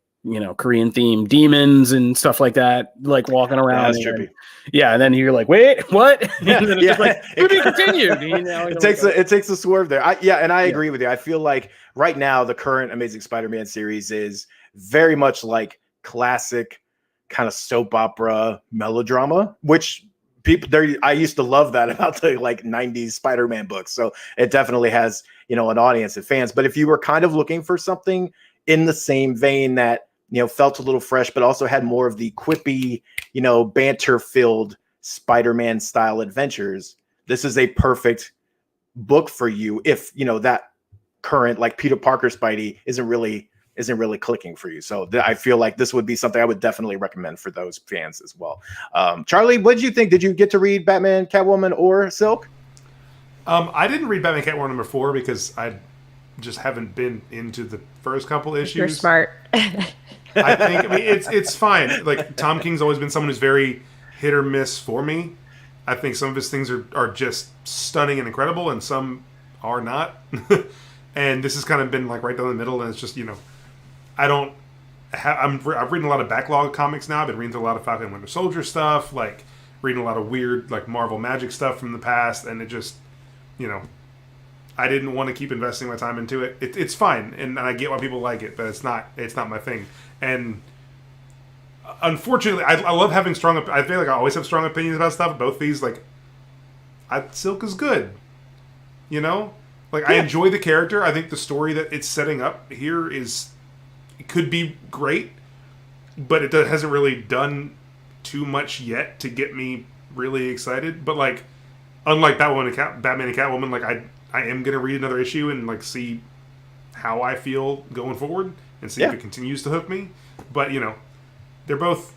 Korean themed demons and stuff like that, like walking around. That's trippy. And then you're like, wait, what? And then it's just like, to be continued. It takes a swerve there. I agree with you. I feel like right now the current Amazing Spider-Man series is very much like classic kind of soap opera melodrama, which people there. I used to love that about the like 90s Spider-Man books. So it definitely has, an audience and fans. But if you were kind of looking for something in the same vein that, felt a little fresh, but also had more of the quippy, banter-filled Spider-Man style adventures, this is a perfect book for you. If that current like Peter Parker Spidey isn't really clicking for you. So I feel like this would be something I would definitely recommend for those fans as well. Charlie, what did you think? Did you get to read Batman, Catwoman, or Silk? I didn't read Batman, Catwoman number 4 because I just haven't been into the first couple issues. You're smart. It's fine. Like Tom King's always been someone who's very hit or miss for me. I think some of his things are just stunning and incredible, and some are not. And this has kind of been like right down the middle, and it's just I've reading a lot of backlog comics now. I've been reading through a lot of Falcon and Winter Soldier stuff, like reading a lot of weird like Marvel Magic stuff from the past, and it just I didn't want to keep investing my time into it. It's fine, and I get why people like it, but it's not my thing. And unfortunately, I love having strong. I feel like I always have strong opinions about stuff. Both these, like, Silk is good. I enjoy the character. I think the story that it's setting up here it could be great, but it hasn't really done too much yet to get me really excited. But like, unlike Batman and Catwoman, like I am gonna read another issue and like see how I feel going forward and see if it continues to hook me. But they're both.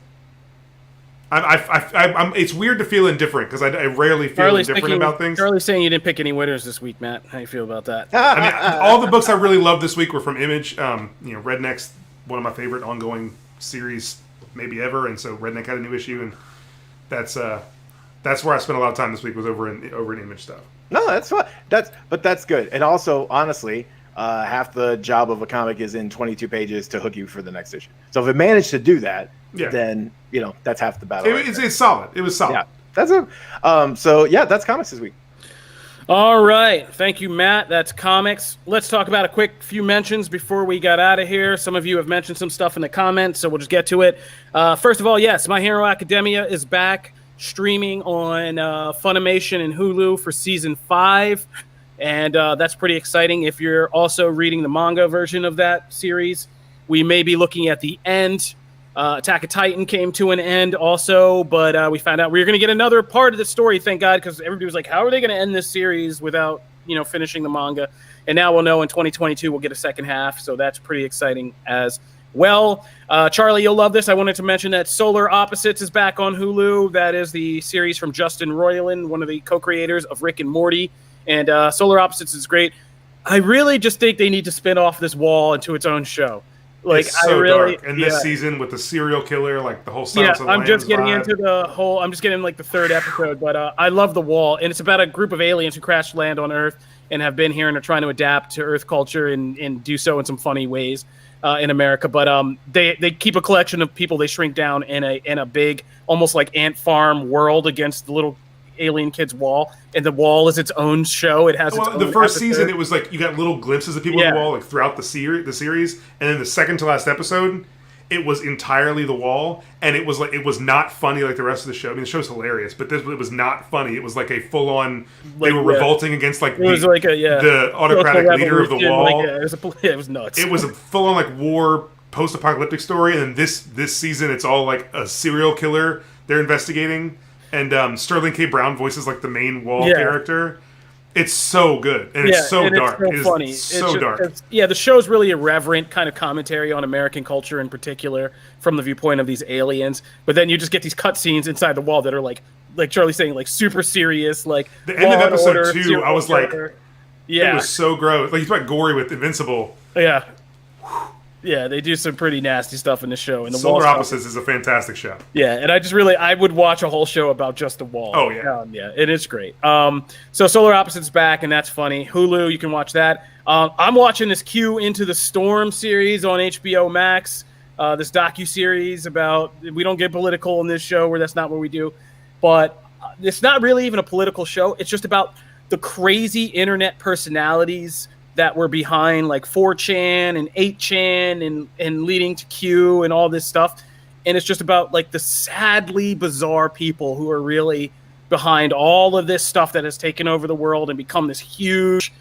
It's weird to feel indifferent because I rarely feel indifferent about things. Charlie's saying you didn't pick any winners this week, Matt. How do you feel about that? All the books I really loved this week were from Image. Redneck's one of my favorite ongoing series maybe ever, and so Redneck had a new issue, and that's where I spent a lot of time this week was over in Image stuff. No, that's fine. That's good. And also, honestly, half the job of a comic is in 22 pages to hook you for the next issue. So if it managed to do that, then that's half the battle. It's solid. It was solid. Yeah, that's comics this week. All right, thank you, Matt. That's comics. Let's talk about a quick few mentions before we got out of here. Some of you have mentioned some stuff in the comments, so we'll just get to it. First of all, yes, My Hero Academia is back streaming on Funimation and Hulu for season 5, and that's pretty exciting. If you're also reading the manga version of that series, we may be looking at the end. Attack of Titan came to an end also, but we found out we were going to get another part of the story, thank God, because everybody was like, how are they going to end this series without finishing the manga? And now we'll know in 2022 we'll get a second half, so that's pretty exciting as well. Charlie, you'll love this. I wanted to mention that Solar Opposites is back on Hulu. That is the series from Justin Roiland, one of the co-creators of Rick and Morty. And Solar Opposites is great. I really just think they need to spin off this wall into its own show. Like, it's so dark. And this season with the serial killer, like the whole Silence of the I'm Lambs just getting vibe. into I'm just getting like the third episode, but I love The Wall, and it's about a group of aliens who crash land on Earth and have been here and are trying to adapt to Earth culture and do so in some funny ways in America. But they keep a collection of people they shrink down in a big, almost like ant farm world against the little alien kid's wall, and the wall is its own show. It has its own the first episode. season, it was like you got little glimpses of people on the wall like throughout the series, and then the second to last episode, it was entirely the wall, and it was not funny like the rest of the show. I mean, the show's hilarious, but it was not funny. It was like a full on. They were revolting against like the autocratic leader of the wall. Like, it was nuts. It was a full on like war post-apocalyptic story, and then this season it's all like a serial killer they're investigating, and Sterling K. Brown voices like the main wall character. It's so good, and it's so dark. It's so funny. So dark. The show's really irreverent kind of commentary on American culture in particular from the viewpoint of these aliens. But then you just get these cutscenes inside the wall that are like Charlie's saying, like super serious. Like the end of episode 2, I was like, it was so gross. Like you talk about gory with Invincible. Yeah. Yeah, they do some pretty nasty stuff in the show. And the Solar Opposites is a fantastic show. Yeah, and I would watch a whole show about just the wall. Oh, yeah. Yeah, it is great. So Solar Opposites back, and that's funny. Hulu, you can watch that. I'm watching this Q Into the Storm series on HBO Max, this docuseries about, we don't get political in this show, where that's not what we do, but it's not really even a political show. It's just about the crazy internet personalities that were behind like 4chan and 8chan and leading to Q and all this stuff. And it's just about like the sadly bizarre people who are really behind all of this stuff that has taken over the world and become this huge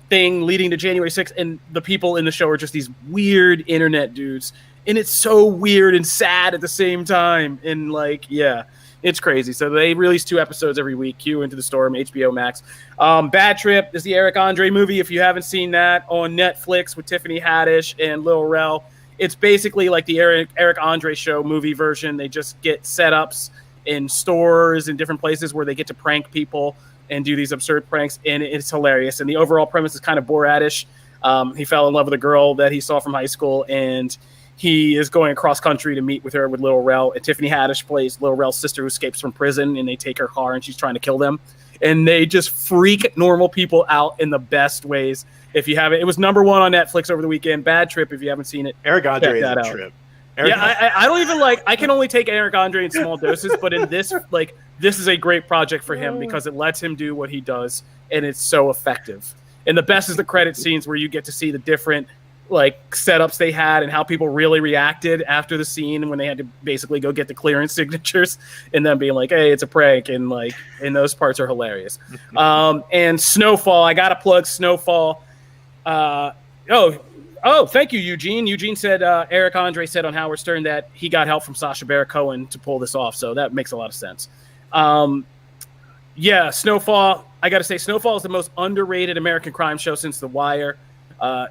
thing leading to January 6th. And the people in the show are just these weird internet dudes. And it's so weird and sad at the same time. And like, it's crazy. So they release 2 episodes every week. Q Into the Storm, HBO Max. Bad Trip is the Eric Andre movie. If you haven't seen that, on Netflix with Tiffany Haddish and Lil Rel. It's basically like the Eric Andre show movie version. They just get setups in stores and different places where they get to prank people and do these absurd pranks, and it's hilarious. And the overall premise is kind of Borat-ish. He fell in love with a girl that he saw from high school, and he is going across country to meet with her with Lil Rel. And Tiffany Haddish plays Lil Rel's sister who escapes from prison, and they take her car, and she's trying to kill them. And they just freak normal people out in the best ways. If you haven't, it was #1 on Netflix over the weekend. Bad Trip, if you haven't seen it. Eric Andre is a trip. I don't even I can only take Eric Andre in small doses, but in this, this is a great project for him because it lets him do what he does, and it's so effective. And the best is the credit scenes where you get to see the different setups they had and how people really reacted after the scene when they had to basically go get the clearance signatures, and then being like, hey, it's a prank, and and those parts are hilarious. And Snowfall, I gotta plug Snowfall. Thank you, Eugene. Eugene said Eric Andre said on Howard Stern that he got help from Sacha Baron Cohen to pull this off, so that makes a lot of sense. Snowfall, I gotta say, Snowfall is the most underrated American crime show since The Wire.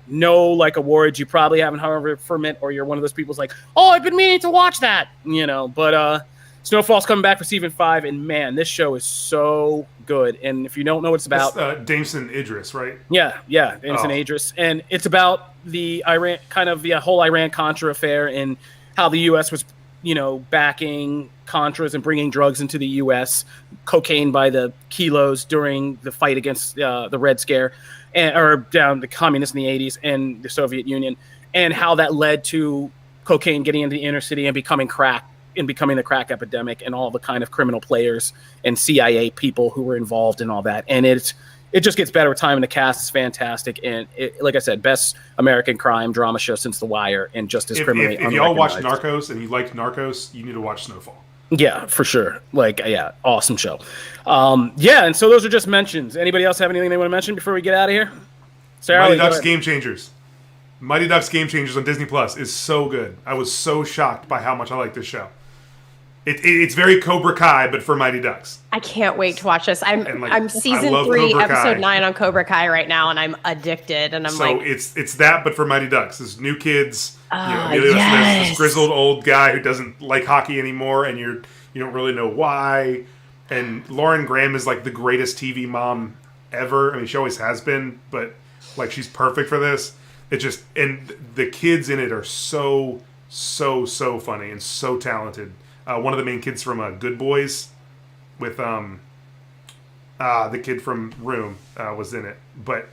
No awards you probably haven't heard from it, or you're one of those people who's like, oh, I've been meaning to watch that, but Snowfall's coming back for season 5, and man, this show is so good. And if you don't know what it's about, Damson Idris, right? Damson Idris, and it's about the Iran, kind of the whole Iran-Contra affair, and how the U.S. was backing Contras and bringing drugs into the U.S., cocaine by the kilos during the fight against the Red Scare, or down the communists in the 80s and the Soviet Union, and how that led to cocaine getting into the inner city and becoming crack, and becoming the crack epidemic, and all the kind of criminal players and CIA people who were involved in all that. And it just gets better with time, and the cast is fantastic. And like I said, best American crime drama show since The Wire, and just as criminally if y'all watch Narcos and you like Narcos, you need to watch Snowfall. Yeah, for sure. Awesome show. And so those are just mentions. Anybody else have anything they want to mention before we get out of here? Sarah, Mighty Ducks Game Changers. Mighty Ducks Game Changers on Disney Plus is so good. I was so shocked by how much I like this show. It's very Cobra Kai, but for Mighty Ducks. I can't wait to watch this. I'm season 3, episode 9 on Cobra Kai right now, and I'm addicted. And it's that, but for Mighty Ducks. There's new kids. There's this grizzled old guy who doesn't like hockey anymore, and you don't really know why. And Lauren Graham is the greatest TV mom ever. I mean, she always has been, but she's perfect for this. And the kids in it are so funny and so talented. One of the main kids from Good Boys with the kid from Room was in it. But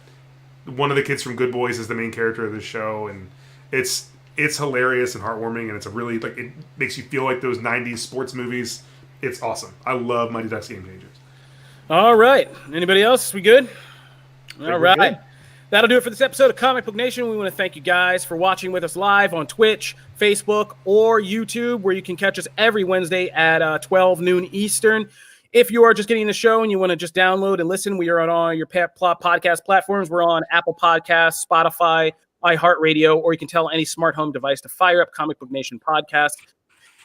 one of the kids from Good Boys is the main character of the show, and it's hilarious and heartwarming, and it's a really it makes you feel like those 90s sports movies. It's awesome. I love Mighty Ducks Game Changers. All right. Anybody else? We good? All right. good. That'll do it for this episode of Comic Book Nation. We want to thank you guys for watching with us live on Twitch, Facebook, or YouTube, where you can catch us every Wednesday at 12 noon Eastern. If you are just getting the show and you want to just download and listen, we are on all your podcast platforms. We're on Apple Podcasts, Spotify, iHeartRadio, or you can tell any smart home device to fire up Comic Book Nation podcast.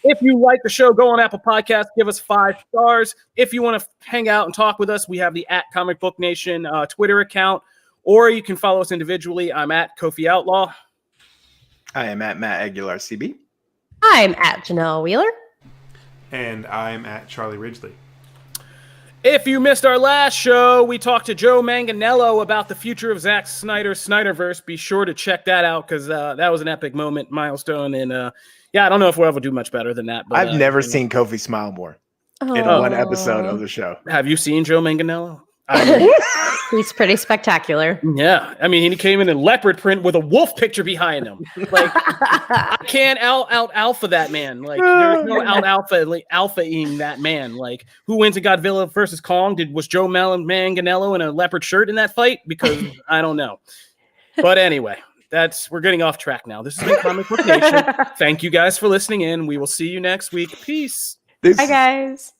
If you like the show, go on Apple Podcasts, give us 5 stars. If you want to hang out and talk with us, we have the @ComicBookNation Twitter account, or you can follow us individually. I'm at Kofi Outlaw. I am at Matt Aguilar CB. I'm at Janelle Wheeler. And I'm at Charlie Ridgely. If you missed our last show, we talked to Joe Manganiello about the future of Zack Snyder's Snyderverse. Be sure to check that out because that was an epic moment, milestone, and I don't know if we'll ever do much better than that. But, I've never seen Kofi smile more in one episode of the show. Have you seen Joe Manganiello? He's pretty spectacular. Yeah, I mean, he came in leopard print with a wolf picture behind him. Like, I can't out alpha that man. Like, there's no out alpha-ing that man. Like, who wins in Godzilla versus Kong? Was Joe Manganiello in a leopard shirt in that fight? Because I don't know. But anyway, we're getting off track now. This has been Comic Book Nation. Thank you guys for listening in. We will see you next week. Peace. Bye, guys.